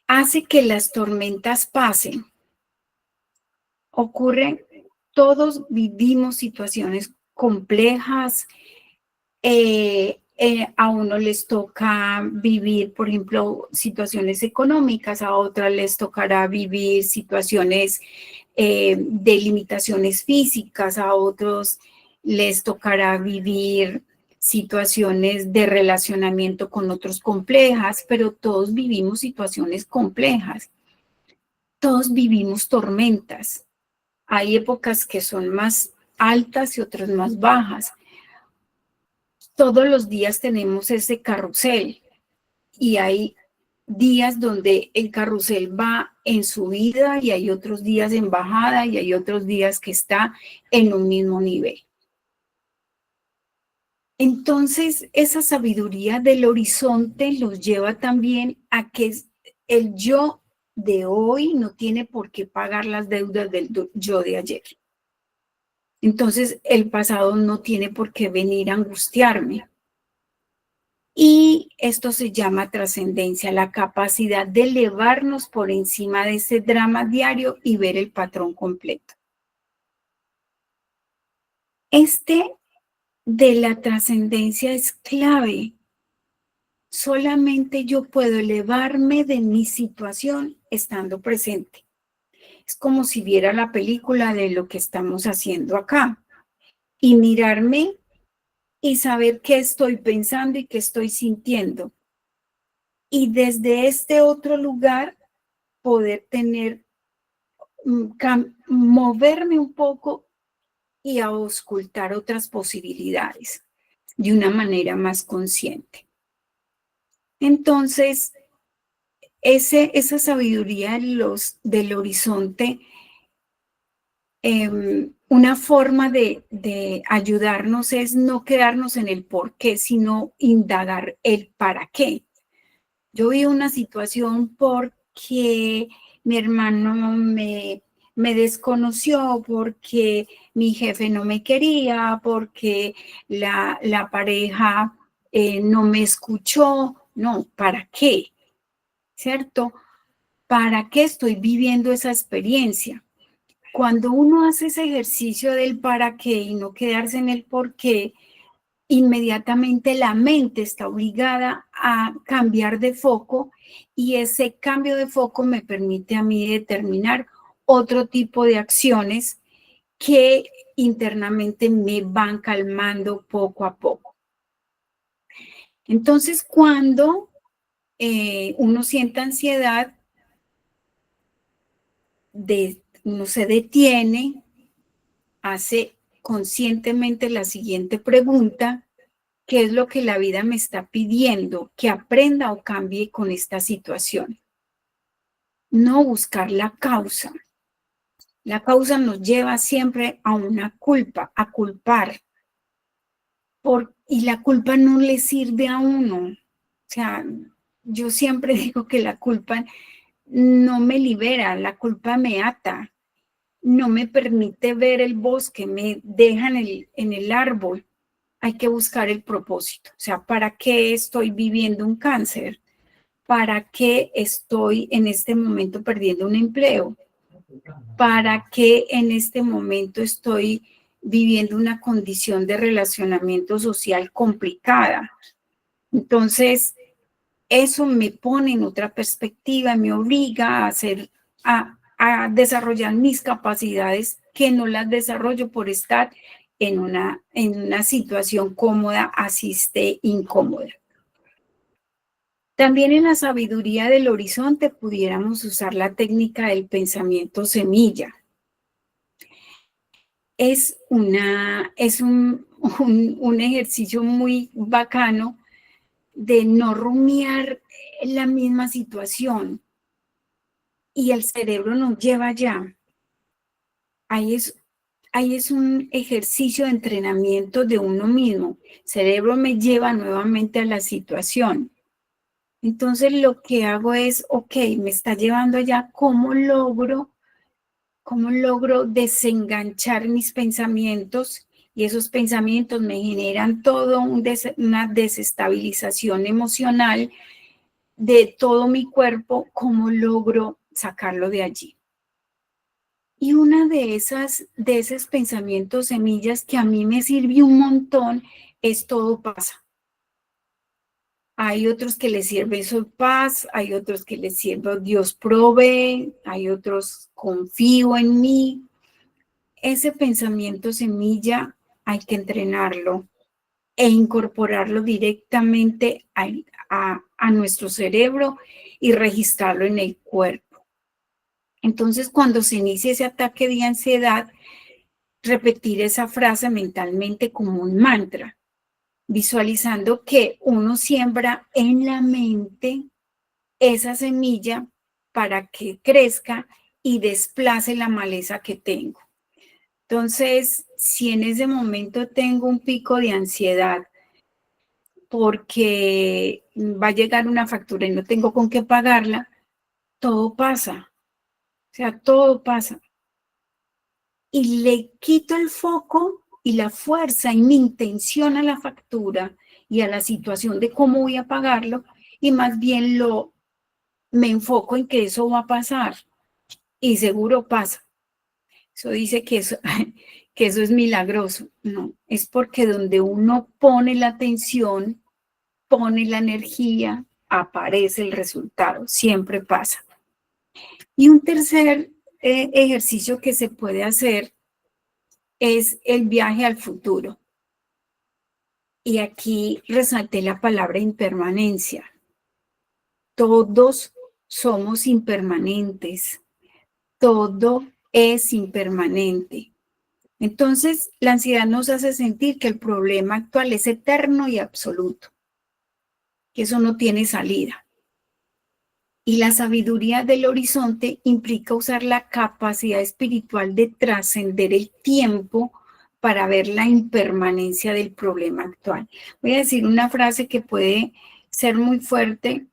Hace que las tormentas pasen. Todos vivimos situaciones complejas. A uno les toca vivir, por ejemplo, situaciones económicas, a otras les tocará vivir situaciones de limitaciones físicas, a otros les tocará vivir situaciones de relacionamiento con otros complejas, pero todos vivimos situaciones complejas. Todos vivimos tormentas. Hay épocas que son más altas y otras más bajas. Todos los días tenemos ese carrusel y hay días donde el carrusel va en subida y hay otros días en bajada y hay otros días que está en un mismo nivel. Entonces, esa sabiduría del horizonte los lleva también a que el yo de hoy no tiene por qué pagar las deudas del yo de ayer. Entonces, el pasado no tiene por qué venir a angustiarme. Y esto se llama trascendencia, la capacidad de elevarnos por encima de ese drama diario y ver el patrón completo. De la trascendencia es clave. Solamente yo puedo elevarme de mi situación estando presente. Es como si viera la película de lo que estamos haciendo acá y mirarme y saber qué estoy pensando y qué estoy sintiendo. Y desde este otro lugar poder tener, moverme un poco y auscultar otras posibilidades de una manera más consciente. Entonces, esa sabiduría del horizonte, una forma de ayudarnos es no quedarnos en el por qué, sino indagar el para qué. Yo vi una situación porque mi hermano me desconoció, porque mi jefe no me quería, porque la pareja no me escuchó. No, ¿para qué? ¿Cierto? ¿Para qué estoy viviendo esa experiencia? Cuando uno hace ese ejercicio del para qué y no quedarse en el por qué, inmediatamente la mente está obligada a cambiar de foco y ese cambio de foco me permite a mí determinar otro tipo de acciones que internamente me van calmando poco a poco. Entonces, cuando uno siente ansiedad, uno se detiene, hace conscientemente la siguiente pregunta: ¿qué es lo que la vida me está pidiendo que aprenda o cambie con esta situación? No buscar la causa. La causa nos lleva siempre a una culpa, a culpar. Y la culpa no le sirve a uno. O sea, yo siempre digo que la culpa no me libera, la culpa me ata, no me permite ver el bosque, me deja en el árbol. Hay que buscar el propósito. O sea, ¿para qué estoy viviendo un cáncer? ¿Para qué estoy en este momento perdiendo un empleo? ¿Para qué en este momento estoy viviendo una condición de relacionamiento social complicada? Entonces, eso me pone en otra perspectiva, me obliga a desarrollar mis capacidades que no las desarrollo por estar en una situación cómoda, así esté incómoda. También en la sabiduría del horizonte pudiéramos usar la técnica del pensamiento semilla. Es un ejercicio muy bacano de no rumiar la misma situación y el cerebro nos lleva allá. Ahí es un ejercicio de entrenamiento de uno mismo. El cerebro me lleva nuevamente a la situación. Entonces lo que hago es, ok, me está llevando allá, ¿cómo logro desenganchar mis pensamientos? Y esos pensamientos me generan todo una desestabilización emocional de todo mi cuerpo. ¿Cómo logro sacarlo de allí? Y una de esos pensamientos semillas que a mí me sirvió un montón es todo pasa. Hay otros que les sirve eso paz, hay otros que les sirve Dios provee, hay otros confío en mí. Ese pensamiento semilla hay que entrenarlo e incorporarlo directamente a nuestro cerebro y registrarlo en el cuerpo. Entonces, cuando se inicia ese ataque de ansiedad, repetir esa frase mentalmente como un mantra, visualizando que uno siembra en la mente esa semilla para que crezca y desplace la maleza que tengo. Entonces, si en ese momento tengo un pico de ansiedad porque va a llegar una factura y no tengo con qué pagarla, todo pasa. O sea, todo pasa. Y le quito el foco y la fuerza y mi intención a la factura y a la situación de cómo voy a pagarlo, y más bien me enfoco en que eso va a pasar y seguro pasa. Eso dice que que eso es milagroso. No, es porque donde uno pone la atención, pone la energía, aparece el resultado, siempre pasa. Y un tercer ejercicio que se puede hacer es el viaje al futuro. Y aquí resalté la palabra impermanencia. Todos somos impermanentes. Todo es impermanente. Entonces, la ansiedad nos hace sentir que el problema actual es eterno y absoluto, que eso no tiene salida. Y la sabiduría del horizonte implica usar la capacidad espiritual de trascender el tiempo para ver la impermanencia del problema actual. Voy a decir una frase que puede ser muy fuerte,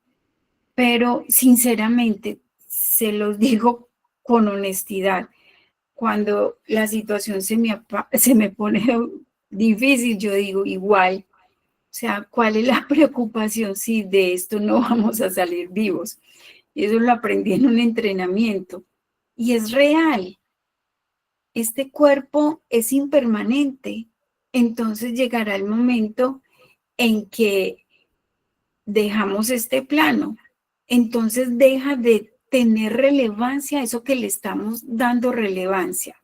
pero sinceramente se los digo con honestidad. Cuando la situación se me pone difícil, yo digo igual, o sea, ¿cuál es la preocupación si de esto no vamos a salir vivos? Y eso lo aprendí en un entrenamiento. Y es real. Este cuerpo es impermanente. Entonces llegará el momento en que dejamos este plano. Entonces deja de tener relevancia eso que le estamos dando relevancia.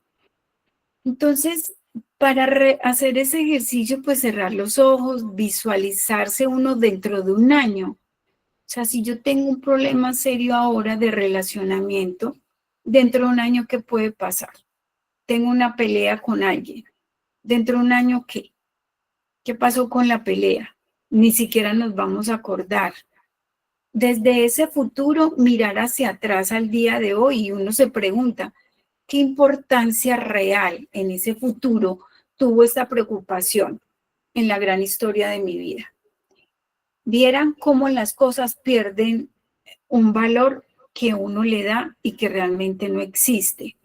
Entonces, para hacer ese ejercicio, pues cerrar los ojos, visualizarse uno dentro de un año. O sea, si yo tengo un problema serio ahora de relacionamiento, dentro de un año, ¿qué puede pasar? Tengo una pelea con alguien. Dentro de un año, ¿qué? ¿Qué pasó con la pelea? Ni siquiera nos vamos a acordar. Desde ese futuro, mirar hacia atrás al día de hoy y uno se pregunta, ¿qué importancia real en ese futuro tuvo esta preocupación en la gran historia de mi vida? Vieran cómo las cosas pierden un valor que uno le da y que realmente no existe.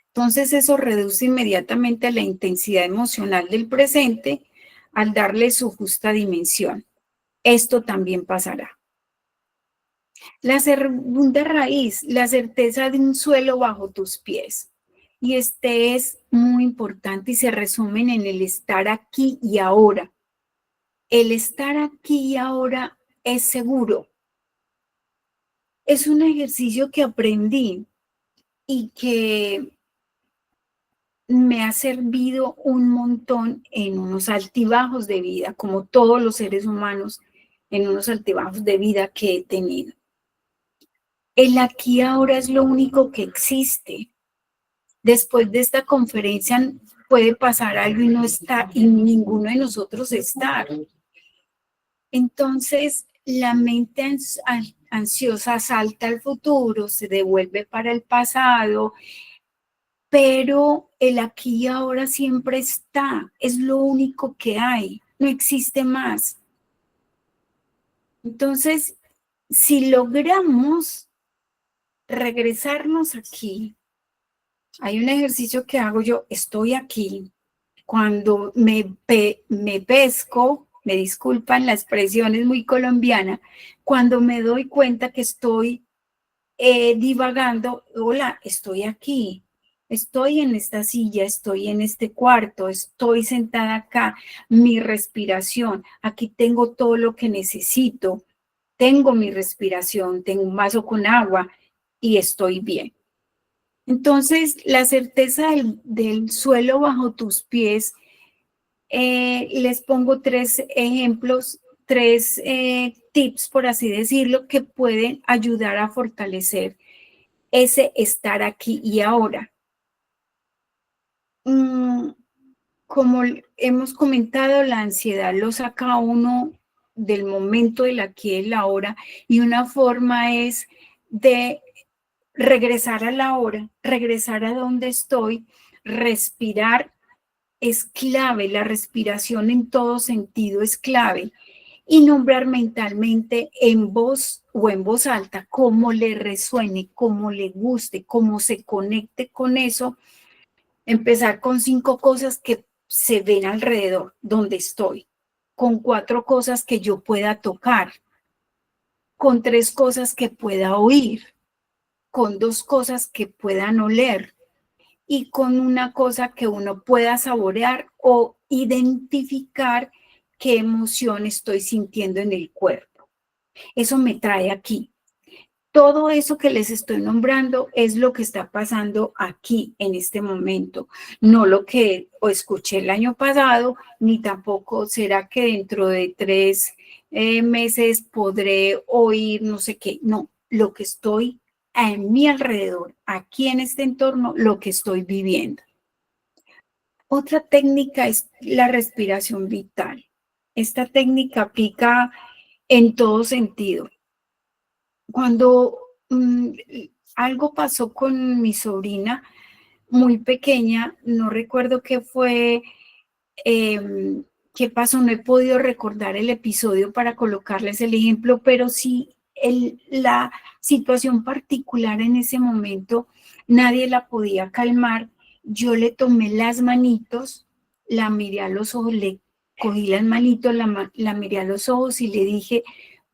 Entonces eso reduce inmediatamente la intensidad emocional del presente al darle su justa dimensión. Esto también pasará. La segunda raíz, la certeza de un suelo bajo tus pies. Y este es muy importante y se resumen en el estar aquí y ahora. El estar aquí y ahora es seguro. Es un ejercicio que aprendí y que me ha servido un montón en unos altibajos de vida, como todos los seres humanos, en unos altibajos de vida que he tenido. El aquí y ahora es lo único que existe. Después de esta conferencia puede pasar algo y no está, y ninguno de nosotros está. Entonces, la mente ansiosa salta al futuro, se devuelve para el pasado, pero el aquí y ahora siempre está, es lo único que hay, no existe más. Entonces, si logramos regresarnos aquí, hay un ejercicio que hago yo, estoy aquí. Cuando me pesco, me disculpan, la expresión es muy colombiana, cuando me doy cuenta que estoy divagando, hola, estoy aquí, estoy en esta silla, estoy en este cuarto, estoy sentada acá, mi respiración, aquí tengo todo lo que necesito, tengo mi respiración, tengo un vaso con agua y estoy bien. Entonces, la certeza del suelo bajo tus pies, les pongo 3 ejemplos, 3 tips, por así decirlo, que pueden ayudar a fortalecer ese estar aquí y ahora. Como hemos comentado, la ansiedad lo saca a uno del momento del aquí y el ahora, y una forma es de regresar a la hora, regresar a donde estoy, respirar es clave, la respiración en todo sentido es clave, y nombrar mentalmente en voz o en voz alta cómo le resuene, cómo le guste, cómo se conecte con eso. Empezar con 5 cosas que se ven alrededor, donde estoy, con 4 cosas que yo pueda tocar, con 3 cosas que pueda oír, con 2 cosas que puedan oler y con una cosa que uno pueda saborear o identificar qué emoción estoy sintiendo en el cuerpo. Eso me trae aquí. todo eso que les estoy nombrando es lo que está pasando aquí en este momento, no lo que escuché el año pasado, ni tampoco será que dentro de 3 meses podré oír no sé qué, no, lo que estoy en mi alrededor, aquí en este entorno, lo que estoy viviendo. Otra técnica es la respiración vital. Esta técnica aplica en todo sentido. Cuando algo pasó con mi sobrina muy pequeña, no recuerdo qué fue, qué pasó, no he podido recordar el episodio para colocarles el ejemplo, pero sí la situación particular en ese momento, nadie la podía calmar. Yo le tomé las manitos, la miré a los ojos, le cogí las manitos, la miré a los ojos y le dije,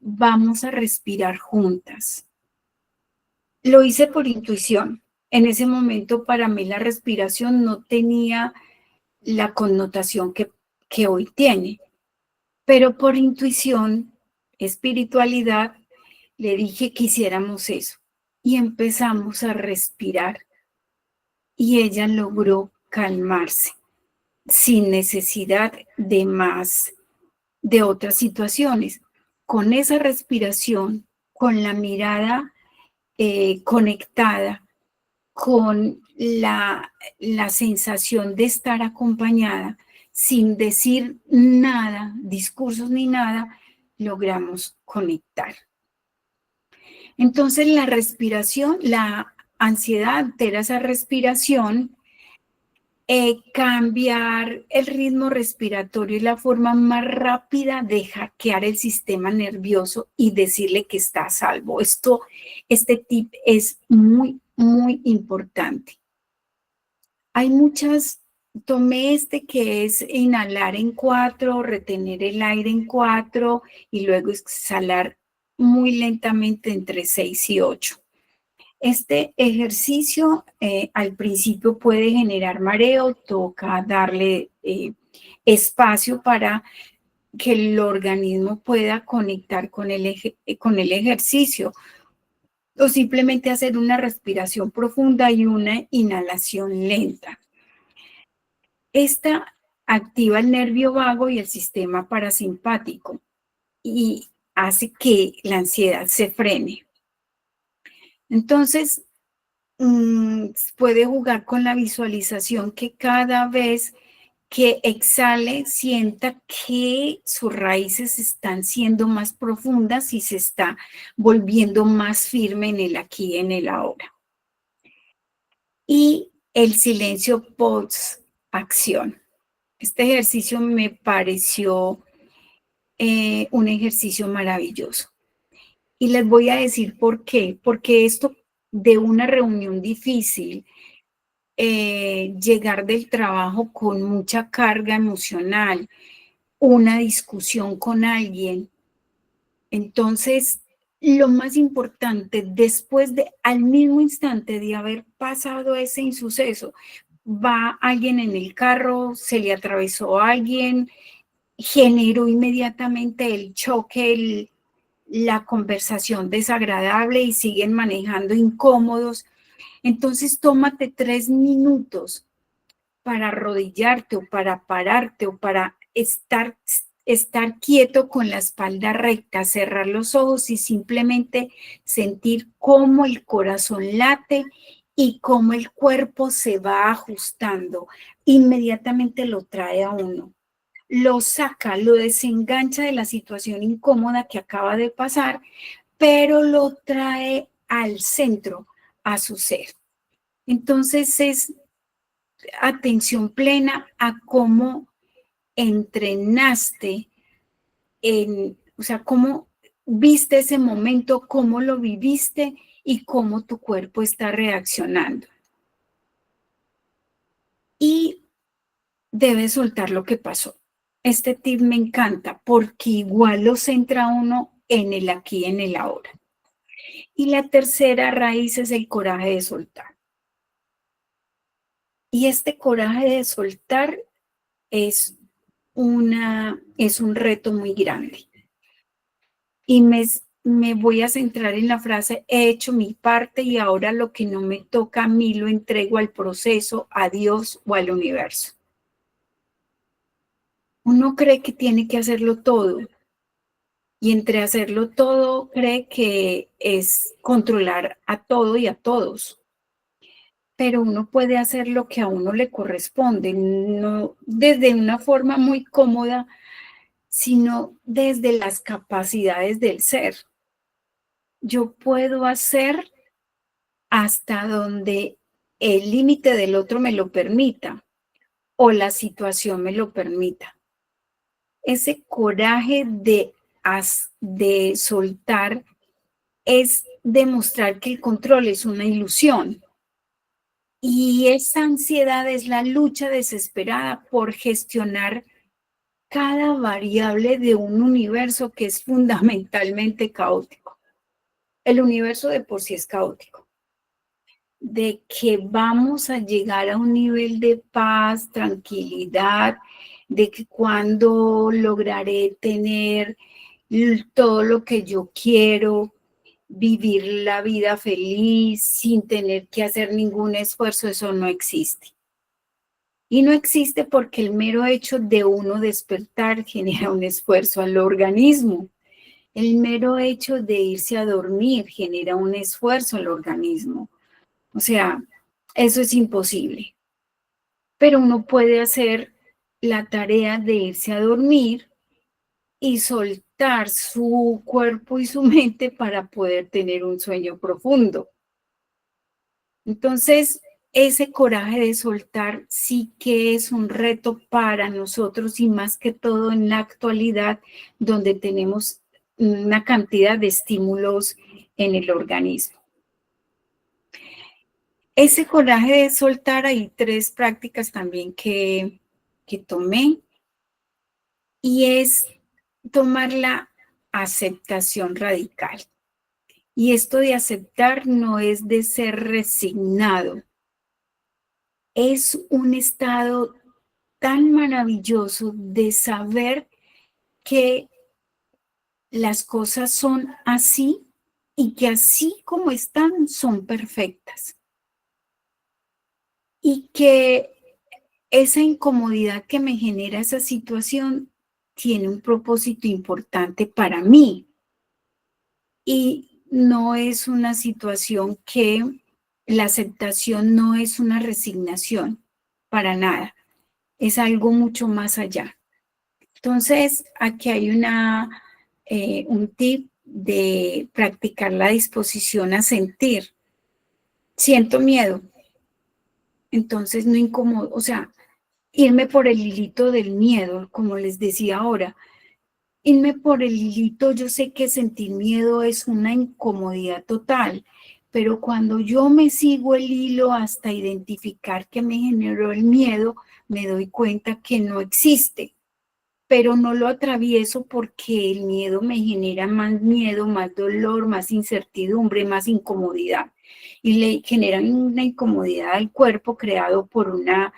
vamos a respirar juntas. Lo hice por intuición. En ese momento para mí la respiración no tenía la connotación que hoy tiene, pero por intuición, espiritualidad, le dije que hiciéramos eso y empezamos a respirar y ella logró calmarse sin necesidad de más, de otras situaciones. Con esa respiración, con la mirada conectada, con la sensación de estar acompañada, sin decir nada, discursos ni nada, logramos conectar. Entonces la respiración, la ansiedad altera esa respiración, cambiar el ritmo respiratorio es la forma más rápida de hackear el sistema nervioso y decirle que está a salvo. Este tip es muy, muy importante. Hay tomé este que es inhalar en 4, retener el aire en 4 y luego exhalar muy lentamente entre 6 y 8. Este ejercicio al principio puede generar mareo, toca darle espacio para que el organismo pueda conectar con el ejercicio o simplemente hacer una respiración profunda y una inhalación lenta. Esta activa el nervio vago y el sistema parasimpático y hace que la ansiedad se frene. Entonces, puede jugar con la visualización que cada vez que exhale sienta que sus raíces están siendo más profundas y se está volviendo más firme en el aquí y en el ahora. Y el silencio post acción. Este ejercicio me pareció un ejercicio maravilloso. Y les voy a decir por qué. Porque esto de una reunión difícil, llegar del trabajo con mucha carga emocional, una discusión con alguien. Entonces, lo más importante, al mismo instante de haber pasado ese insuceso, va alguien en el carro, se le atravesó a alguien, generó inmediatamente el choque, la conversación desagradable y siguen manejando incómodos. Entonces, tómate 3 minutos para arrodillarte o para pararte o para estar quieto con la espalda recta, cerrar los ojos y simplemente sentir cómo el corazón late y cómo el cuerpo se va ajustando. Inmediatamente lo trae a uno, lo saca, lo desengancha de la situación incómoda que acaba de pasar, pero lo trae al centro, a su ser. Entonces es atención plena a cómo entrenaste o sea, cómo viste ese momento, cómo lo viviste y cómo tu cuerpo está reaccionando. Y debes soltar lo que pasó. Este tip me encanta porque igual lo centra uno en el aquí, en el ahora. Y la tercera raíz es el coraje de soltar. Y este coraje de soltar es un reto muy grande. Y me voy a centrar en la frase, he hecho mi parte y ahora lo que no me toca a mí lo entrego al proceso, a Dios o al universo. Uno cree que tiene que hacerlo todo y entre hacerlo todo cree que es controlar a todo y a todos. Pero uno puede hacer lo que a uno le corresponde, no desde una forma muy cómoda, sino desde las capacidades del ser. Yo puedo hacer hasta donde el límite del otro me lo permita o la situación me lo permita. Ese coraje de soltar es demostrar que el control es una ilusión. Y esa ansiedad es la lucha desesperada por gestionar cada variable de un universo que es fundamentalmente caótico. El universo de por sí es caótico. De que vamos a llegar a un nivel de paz, tranquilidad, de que cuando lograré tener todo lo que yo quiero, vivir la vida feliz sin tener que hacer ningún esfuerzo, eso no existe. Y no existe porque el mero hecho de uno despertar genera un esfuerzo al organismo. El mero hecho de irse a dormir genera un esfuerzo al organismo. O sea, eso es imposible. Pero uno puede hacer la tarea de irse a dormir y soltar su cuerpo y su mente para poder tener un sueño profundo. Entonces, ese coraje de soltar sí que es un reto para nosotros y más que todo en la actualidad donde tenemos una cantidad de estímulos en el organismo. Ese coraje de soltar, hay 3 prácticas también que tomé y es tomar la aceptación radical. Y esto de aceptar no es de ser resignado, es un estado tan maravilloso de saber que las cosas son así y que así como están son perfectas. Y que esa incomodidad que me genera esa situación tiene un propósito importante para mí. Y no es una situación que la aceptación no es una resignación, para nada. Es algo mucho más allá. Entonces, aquí hay un tip de practicar la disposición a sentir. Siento miedo, entonces no incomodo, o sea, irme por el hilito del miedo, como les decía ahora. Irme por el hilito, yo sé que sentir miedo es una incomodidad total, pero cuando yo me sigo el hilo hasta identificar que me generó el miedo, me doy cuenta que no existe, pero no lo atravieso porque el miedo me genera más miedo, más dolor, más incertidumbre, más incomodidad. Y le generan una incomodidad al cuerpo creado por una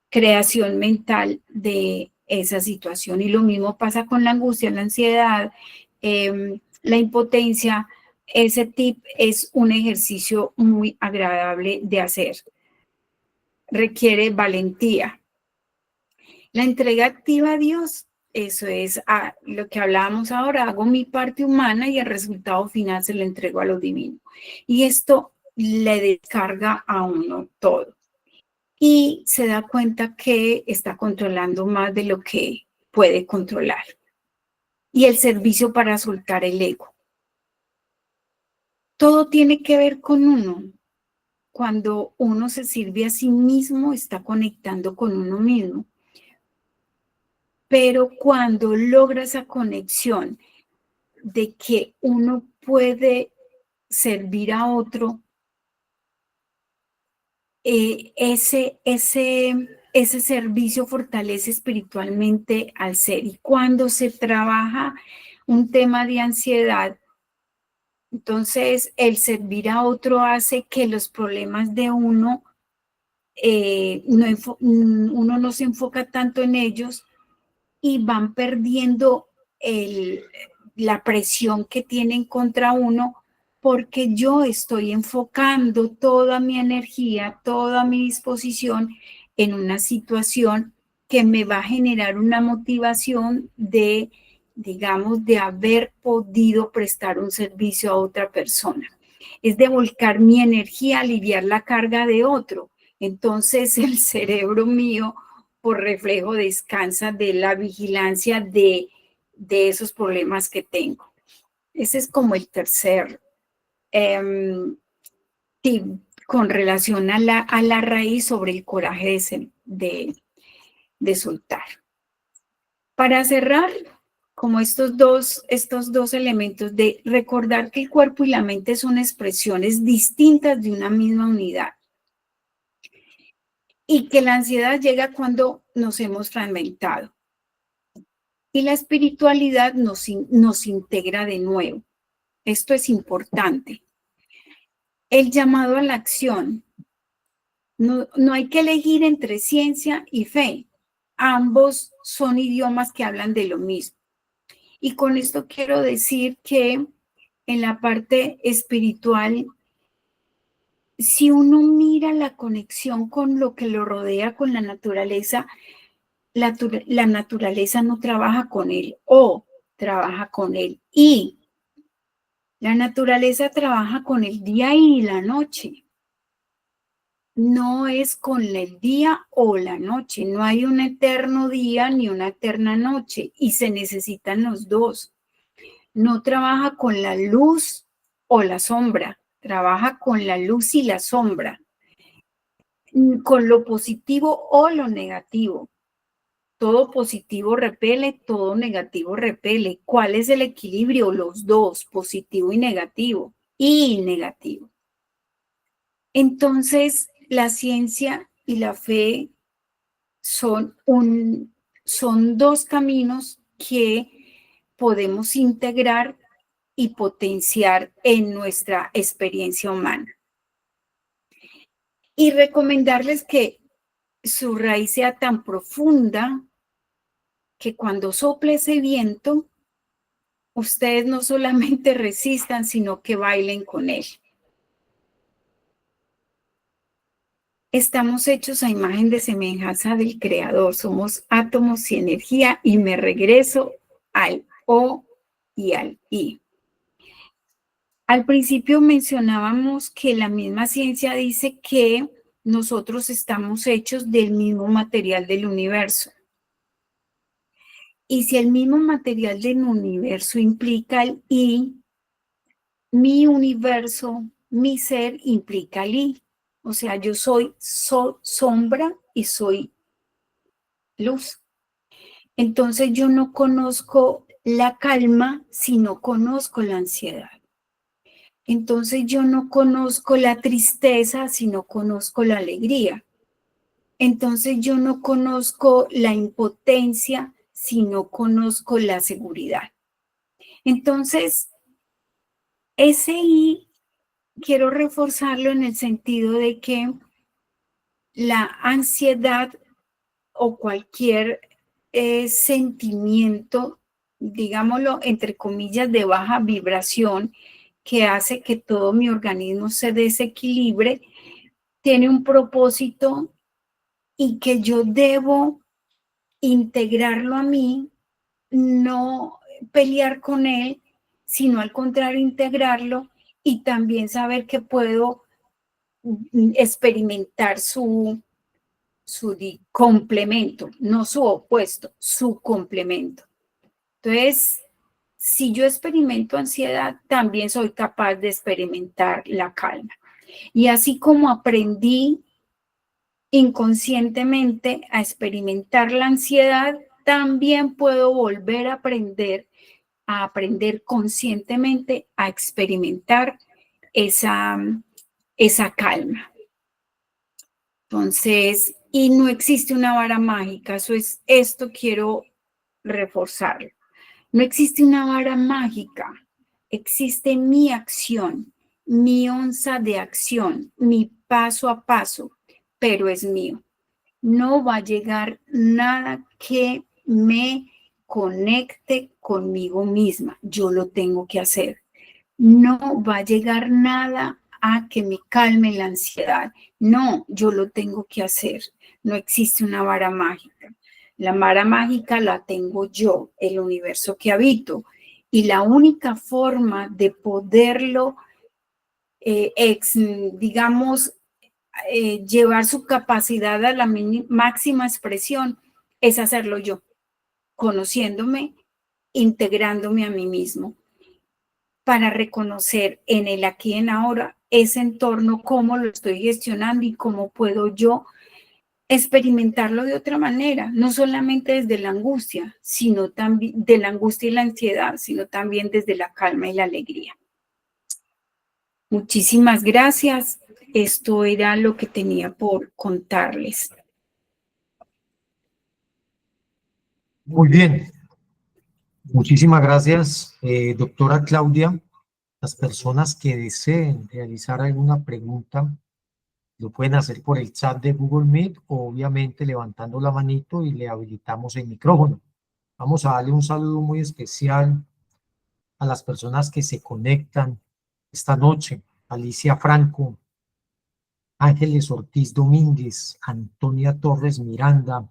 creación mental de esa situación. Y lo mismo pasa con la angustia, la ansiedad, la impotencia. Ese tip es un ejercicio muy agradable de hacer. Requiere valentía. La entrega activa a Dios, eso es lo que hablábamos ahora, hago mi parte humana y el resultado final se lo entrego a lo divino. Y esto le descarga a uno todo. Y se da cuenta que está controlando más de lo que puede controlar. Y el servicio para soltar el ego. Todo tiene que ver con uno. Cuando uno se sirve a sí mismo, está conectando con uno mismo. Pero cuando logra esa conexión de que uno puede servir a otro, ese servicio fortalece espiritualmente al ser. Y cuando se trabaja un tema de ansiedad, entonces el servir a otro hace que los problemas de uno, uno no se enfoca tanto en ellos y van perdiendo la presión que tienen contra uno, porque yo estoy enfocando toda mi energía, toda mi disposición en una situación que me va a generar una motivación de, digamos, de haber podido prestar un servicio a otra persona. Es de volcar mi energía a aliviar la carga de otro. Entonces el cerebro mío, por reflejo, descansa de la vigilancia de esos problemas que tengo. Ese es como el tercer tip con relación a la raíz sobre el coraje de soltar. Para cerrar, como estos dos elementos de recordar que el cuerpo y la mente son expresiones distintas de una misma unidad y que la ansiedad llega cuando nos hemos fragmentado y la espiritualidad nos integra de nuevo. Esto es importante. El llamado a la acción. No hay que elegir entre ciencia y fe. Ambos son idiomas que hablan de lo mismo. Y con esto quiero decir que en la parte espiritual, si uno mira la conexión con lo que lo rodea, con la naturaleza, la naturaleza no trabaja con él o trabaja con él. Y la naturaleza trabaja con el día y la noche. No es con el día o la noche, no hay un eterno día ni una eterna noche y se necesitan los dos. No trabaja con la luz o la sombra, trabaja con la luz y la sombra, con lo positivo o lo negativo. Todo positivo repele, todo negativo repele. ¿Cuál es el equilibrio? Los dos, positivo y negativo. Entonces, la ciencia y la fe son dos caminos que podemos integrar y potenciar en nuestra experiencia humana. Y recomendarles que su raíz sea tan profunda que cuando sople ese viento, ustedes no solamente resistan, sino que bailen con él. Estamos hechos a imagen de semejanza del Creador, somos átomos y energía, y me regreso al O y al I. Al principio mencionábamos que la misma ciencia dice que nosotros estamos hechos del mismo material del universo. Y si el mismo material del universo implica el I, mi universo, mi ser implica el I. O sea, yo soy sombra y soy luz. Entonces yo no conozco la calma si no conozco la ansiedad. Entonces yo no conozco la tristeza si no conozco la alegría. Entonces yo no conozco la impotencia si no conozco la seguridad. Entonces, ese I quiero reforzarlo en el sentido de que la ansiedad o cualquier sentimiento, digámoslo entre comillas, de baja vibración, que hace que todo mi organismo se desequilibre, tiene un propósito y que yo debo integrarlo a mí, no pelear con él, sino al contrario integrarlo y también saber que puedo experimentar su complemento, no su opuesto, su complemento. Entonces, si yo experimento ansiedad, también soy capaz de experimentar la calma. Y así como aprendí inconscientemente a experimentar la ansiedad, también puedo volver a aprender conscientemente a experimentar esa calma. Entonces, y no existe una vara mágica, esto quiero reforzarlo. No existe una vara mágica, existe mi acción, mi onza de acción, mi paso a paso, pero es mío. No va a llegar nada que me conecte conmigo misma. Yo lo tengo que hacer. No va a llegar nada a que me calme la ansiedad. No, yo lo tengo que hacer. No existe una vara mágica. La vara mágica la tengo yo, el universo que habito. Y la única forma de poderlo, digamos, llevar su capacidad a la máxima expresión es hacerlo yo, conociéndome, integrándome a mí mismo, para reconocer en el aquí y en ahora ese entorno, cómo lo estoy gestionando y cómo puedo yo experimentarlo de otra manera, no solamente desde la angustia, sino también de la angustia y la ansiedad, sino también desde la calma y la alegría. Muchísimas gracias. Esto era lo que tenía por contarles. Muy bien. Muchísimas gracias, doctora Claudia. Las personas que deseen realizar alguna pregunta lo pueden hacer por el chat de Google Meet o obviamente levantando la manito y le habilitamos el micrófono. Vamos a darle un saludo muy especial a las personas que se conectan esta noche. Alicia Franco, Ángeles Ortiz Domínguez, Antonia Torres Miranda,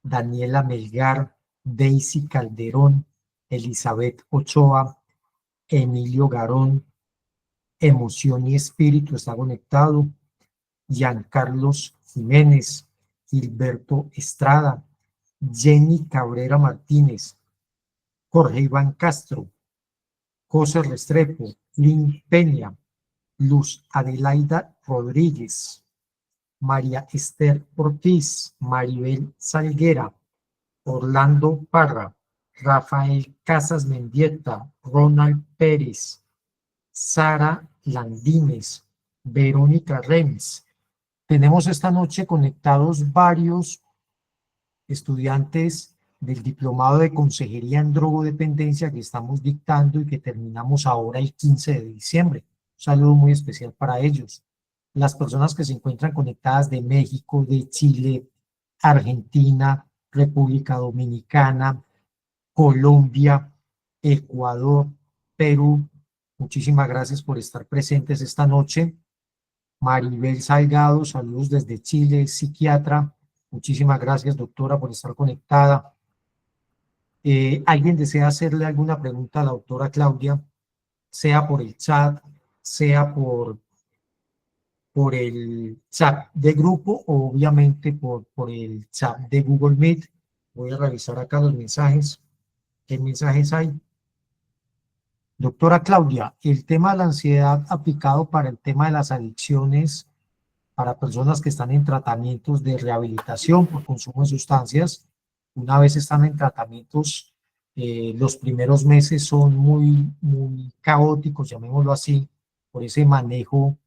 Daniela Melgar, Daisy Calderón, Elizabeth Ochoa, Emilio Garón, Emoción y Espíritu está conectado, Giancarlos Jiménez, Gilberto Estrada, Jenny Cabrera Martínez, Jorge Iván Castro, José Restrepo, Lynn Peña, Luz Adelaida Rodríguez, María Esther Ortiz, Maribel Salguera, Orlando Parra, Rafael Casas Mendieta, Ronald Pérez, Sara Landines, Verónica Rems. Tenemos esta noche conectados varios estudiantes del Diplomado de Consejería en Drogodependencia que estamos dictando y que terminamos ahora el 15 de diciembre. Un saludo muy especial para ellos. Las personas que se encuentran conectadas de México, de Chile, Argentina, República Dominicana, Colombia, Ecuador, Perú. Muchísimas gracias por estar presentes esta noche. Maribel Salgado, saludos desde Chile, psiquiatra. Muchísimas gracias, doctora, por estar conectada. ¿Alguien desea hacerle alguna pregunta a la doctora Claudia? Sea por el chat, sea por el chat de grupo o obviamente por el chat de Google Meet. Voy a revisar acá los mensajes. ¿Qué mensajes hay? Doctora Claudia, el tema de la ansiedad aplicado para el tema de las adicciones para personas que están en tratamientos de rehabilitación por consumo de sustancias, una vez están en tratamientos, los primeros meses son muy caóticos, llamémoslo así, por ese manejo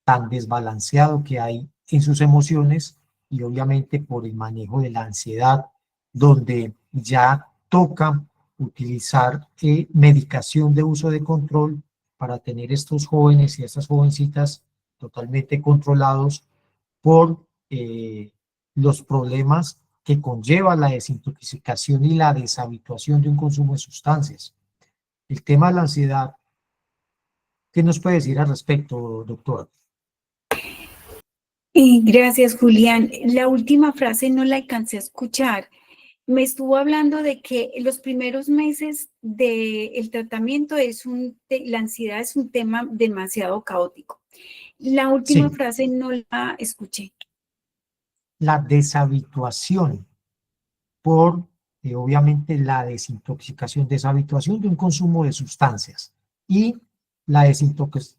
tan desbalanceado que hay en sus emociones y obviamente por el manejo de la ansiedad, donde ya toca utilizar medicación de uso de control para tener estos jóvenes y estas jovencitas totalmente controlados por los problemas que conlleva la desintoxicación y la deshabituación de un consumo de sustancias. El tema de la ansiedad, ¿qué nos puede decir al respecto, doctora? Gracias, Julián. La última frase no la alcancé a escuchar. Me estuvo hablando de que los primeros meses del tratamiento la ansiedad es un tema demasiado caótico. La última frase no la escuché. La deshabituación por, obviamente, la deshabituación de un consumo de sustancias y la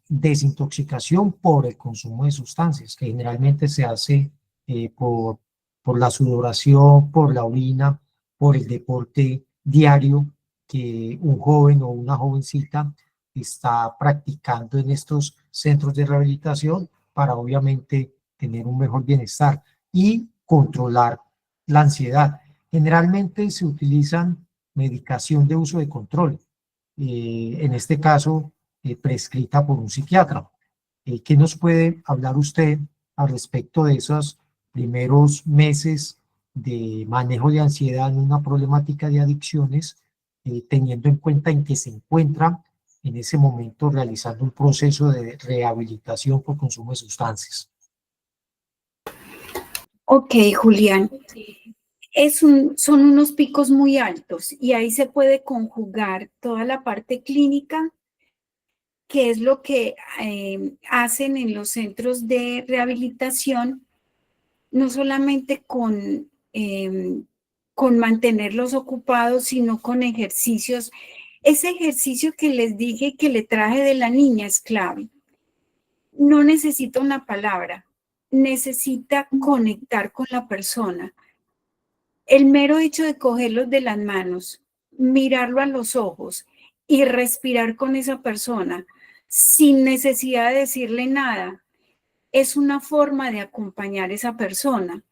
desintoxicación por el consumo de sustancias, que generalmente se hace por la sudoración, por la orina, por el deporte diario que un joven o una jovencita está practicando en estos centros de rehabilitación para obviamente tener un mejor bienestar y controlar la ansiedad. Generalmente se utilizan medicación de uso de control, en este caso prescrita por un psiquiatra. ¿Qué nos puede hablar usted al respecto de esos primeros meses de manejo de ansiedad en una problemática de adicciones, teniendo en cuenta en que se encuentra en ese momento realizando un proceso de rehabilitación por consumo de sustancias. Ok, Julián. Son unos picos muy altos y ahí se puede conjugar toda la parte clínica, que es lo que hacen en los centros de rehabilitación, no solamente con mantenerlos ocupados, sino con ejercicios. Ese ejercicio que les dije que le traje de la niña es clave. No necesita una palabra, necesita conectar con la persona. El mero hecho de cogerlos de las manos, mirarlo a los ojos y respirar con esa persona sin necesidad de decirle nada, es una forma de acompañar a esa persona.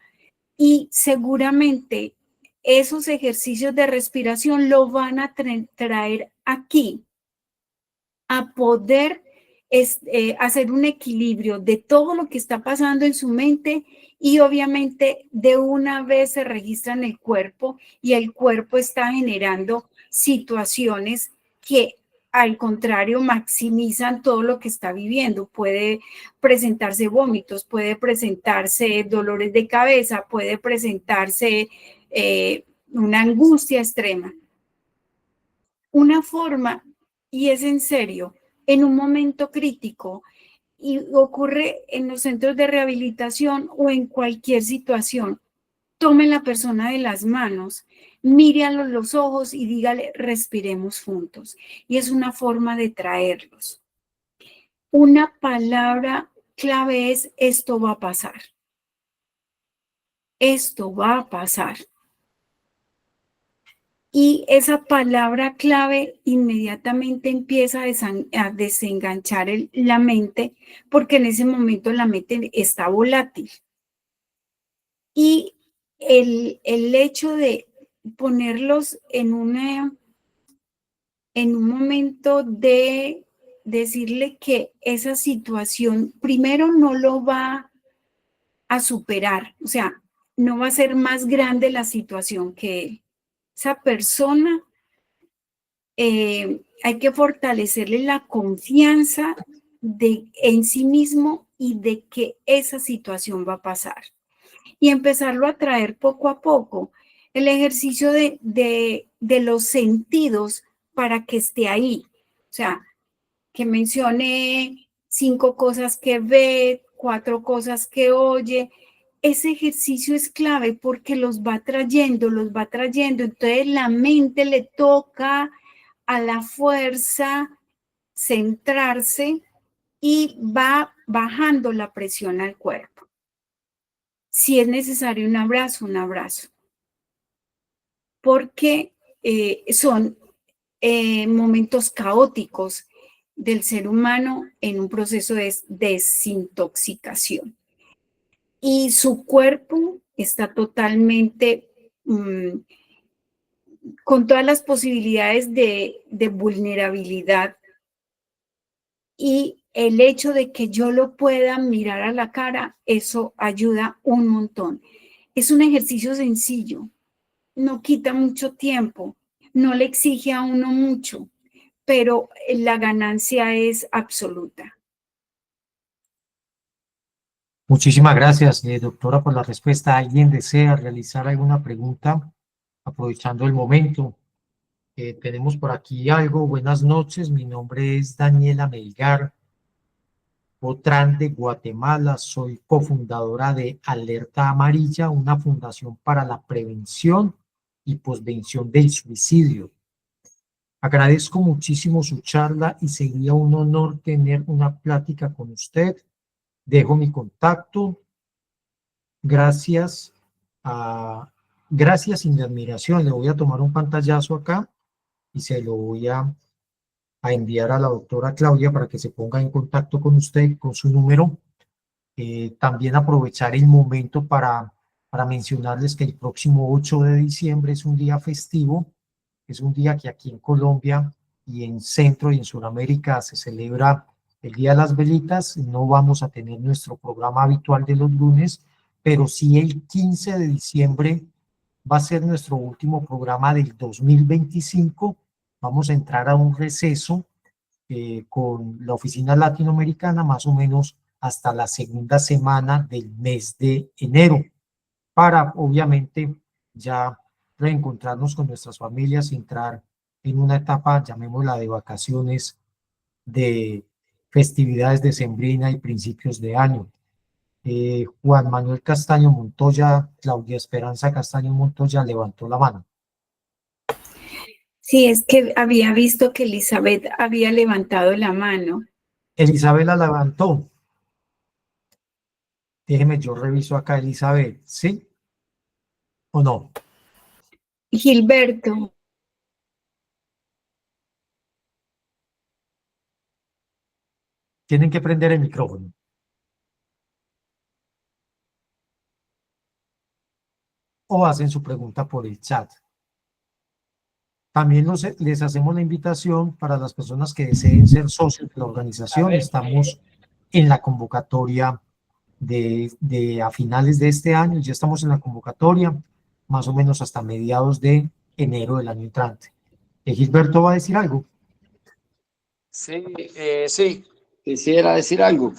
Y seguramente esos ejercicios de respiración lo van a traer aquí, a poder hacer un equilibrio de todo lo que está pasando en su mente, y obviamente de una vez se registra en el cuerpo y el cuerpo está generando situaciones que al contrario maximizan todo lo que está viviendo. Puede presentarse vómitos, puede presentarse dolores de cabeza, puede presentarse una angustia extrema. Una forma, y es en serio, en un momento crítico, y ocurre en los centros de rehabilitación o en cualquier situación, tome la persona de las manos, mire a los ojos y dígale, respiremos juntos. Y es una forma de traerlos. Una palabra clave es, esto va a pasar. Esto va a pasar. Y esa palabra clave inmediatamente empieza a desenganchar la mente, porque en ese momento la mente está volátil. Y el hecho de ponerlos en un momento de decirle que esa situación primero no lo va a superar, o sea, no va a ser más grande la situación que él. Esa persona, hay que fortalecerle la confianza en sí mismo y de que esa situación va a pasar. Y empezarlo a traer poco a poco. El ejercicio de los sentidos para que esté ahí. O sea, que mencione 5 cosas que ve, 4 cosas que oye. Ese ejercicio es clave porque los va trayendo. Entonces la mente le toca a la fuerza centrarse y va bajando la presión al cuerpo. Si es necesario un abrazo, porque son momentos caóticos del ser humano en un proceso de desintoxicación. Y su cuerpo está totalmente con todas las posibilidades de vulnerabilidad, y el hecho de que yo lo pueda mirar a la cara, eso ayuda un montón. Es un ejercicio sencillo, no quita mucho tiempo, no le exige a uno mucho, pero la ganancia es absoluta. Muchísimas gracias, doctora, por la respuesta. ¿Alguien desea realizar alguna pregunta? Aprovechando el momento. Tenemos por aquí algo. Buenas noches, mi nombre es Daniela Melgar Otrán de Guatemala. Soy cofundadora de Alerta Amarilla, una fundación para la prevención y posvención del suicidio. Agradezco muchísimo su charla y sería un honor tener una plática con usted. Dejo mi contacto. Gracias y mi admiración. Le voy a tomar un pantallazo acá y se lo voy a enviar a la doctora Claudia para que se ponga en contacto con usted, con su número. También aprovechar el momento para mencionarles que el próximo 8 de diciembre es un día festivo, es un día que aquí en Colombia y en Centro y en Sudamérica se celebra el Día de las Velitas. No vamos a tener nuestro programa habitual de los lunes, pero sí el 15 de diciembre va a ser nuestro último programa del 2025. Vamos a entrar a un receso con la oficina latinoamericana más o menos hasta la segunda semana del mes de enero, para obviamente ya reencontrarnos con nuestras familias y entrar en una etapa, llamémosla de vacaciones, de festividades decembrina y principios de año. Juan Manuel Castaño Montoya, Claudia Esperanza Castaño Montoya levantó la mano. Sí, es que había visto que Elizabeth había levantado la mano. Elizabeth la levantó. Déjeme, yo reviso acá, Elizabeth, ¿sí o no? Gilberto. Tienen que prender el micrófono. O hacen su pregunta por el chat. También les hacemos la invitación para las personas que deseen ser socios de la organización. Estamos en la convocatoria a finales de este año, ya estamos en la convocatoria, más o menos hasta mediados de enero del año entrante. Gilberto va a decir algo. Sí, sí, quisiera decir algo.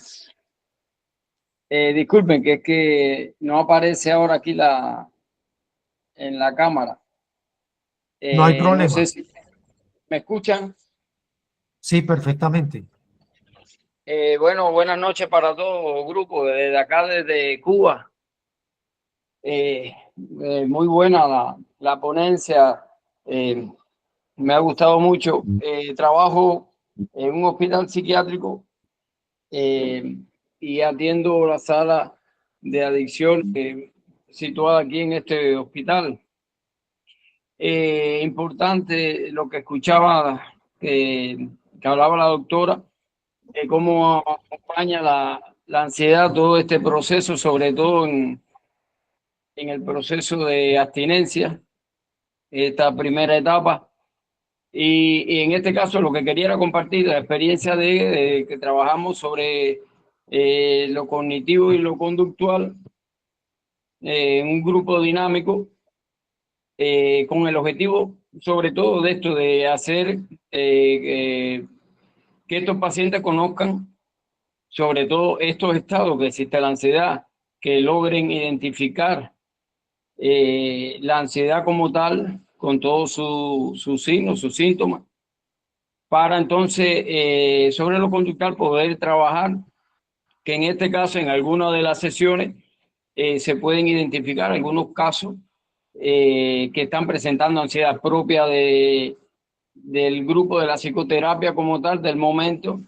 Disculpen, que es que no aparece ahora aquí en la cámara. No hay No problema. sé si me escuchan. Sí, perfectamente. Bueno, buenas noches para todo grupo desde acá, desde Cuba. Muy buena la ponencia. Me ha gustado mucho. Trabajo en un hospital psiquiátrico y atiendo la sala de adicción situada aquí en este hospital. Importante lo que escuchaba que hablaba la doctora, cómo acompaña la ansiedad todo este proceso, sobre todo en el proceso de abstinencia, esta primera etapa. Y en este caso lo que quería era compartir la experiencia de que trabajamos sobre lo cognitivo y lo conductual en un grupo dinámico con el objetivo sobre todo de esto, de hacer que estos pacientes conozcan sobre todo estos estados que existe la ansiedad, que logren identificar la ansiedad como tal, con todos sus signos, sus síntomas, para entonces sobre lo conductual poder trabajar, que en este caso en algunas de las sesiones se pueden identificar algunos casos que están presentando ansiedad propia del grupo de la psicoterapia como tal, del momento,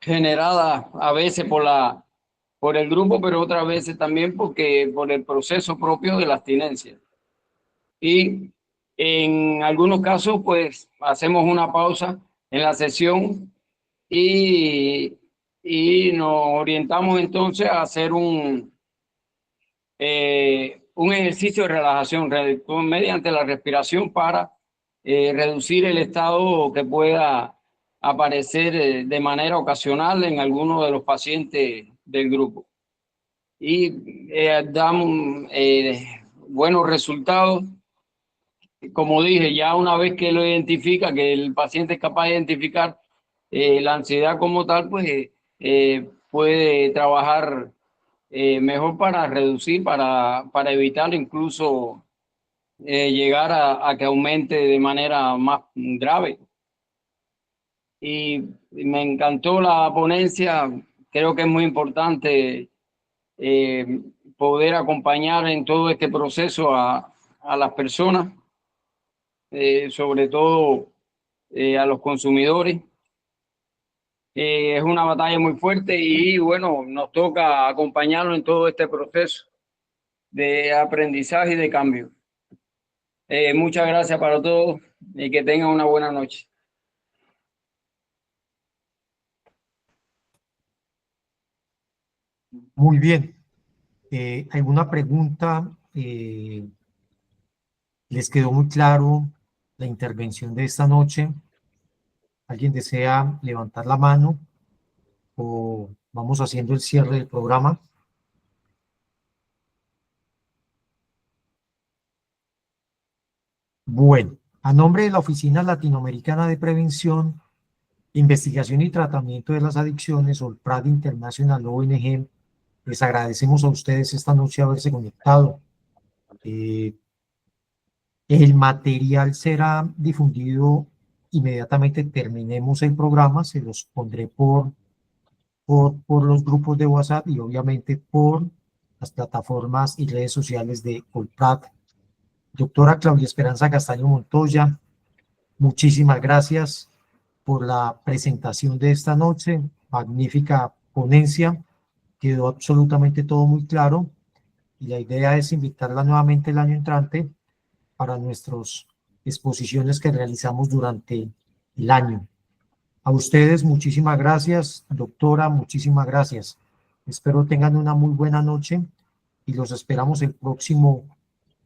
generada a veces por el grupo, pero otras veces también por el proceso propio de la abstinencia. Y en algunos casos, pues, hacemos una pausa en la sesión y nos orientamos entonces a hacer un ejercicio de relajación mediante la respiración para reducir el estado que pueda aparecer de manera ocasional en alguno de los pacientes del grupo. Y damos buenos resultados. Como dije, ya una vez que lo identifica, que el paciente es capaz de identificar la ansiedad como tal, pues puede trabajar mejor para reducir, para evitar incluso llegar a que aumente de manera más grave. Y me encantó la ponencia, creo que es muy importante poder acompañar en todo este proceso a las personas, sobre todo a los consumidores. Es una batalla muy fuerte y bueno, nos toca acompañarlo en todo este proceso de aprendizaje y de cambio. Muchas gracias para todos y que tengan una buena noche. Muy bien. ¿Alguna pregunta? ¿Les quedó muy claro la intervención de esta noche? ¿Alguien desea levantar la mano o vamos haciendo el cierre del programa? Bueno, a nombre de la Oficina Latinoamericana de Prevención, Investigación y Tratamiento de las Adicciones, OLPRAD International ONG, les agradecemos a ustedes esta noche haberse conectado. El material será difundido inmediatamente terminemos el programa, se los pondré por los grupos de WhatsApp y obviamente por las plataformas y redes sociales de OLPRAD. Doctora Claudia Esperanza Castaño Montoya, muchísimas gracias por la presentación de esta noche, magnífica ponencia, quedó absolutamente todo muy claro y la idea es invitarla nuevamente el año entrante para nuestras exposiciones que realizamos durante el año. A ustedes muchísimas gracias, doctora, muchísimas gracias. Espero tengan una muy buena noche y los esperamos el próximo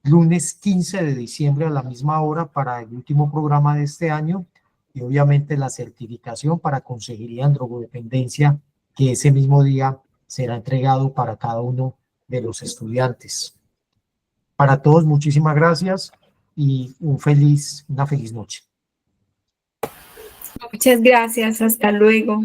lunes 15 de diciembre a la misma hora para el último programa de este año y obviamente la certificación para consejería en drogodependencia que ese mismo día será entregado para cada uno de los estudiantes. Para todos, muchísimas gracias y una feliz noche. Muchas gracias, hasta luego.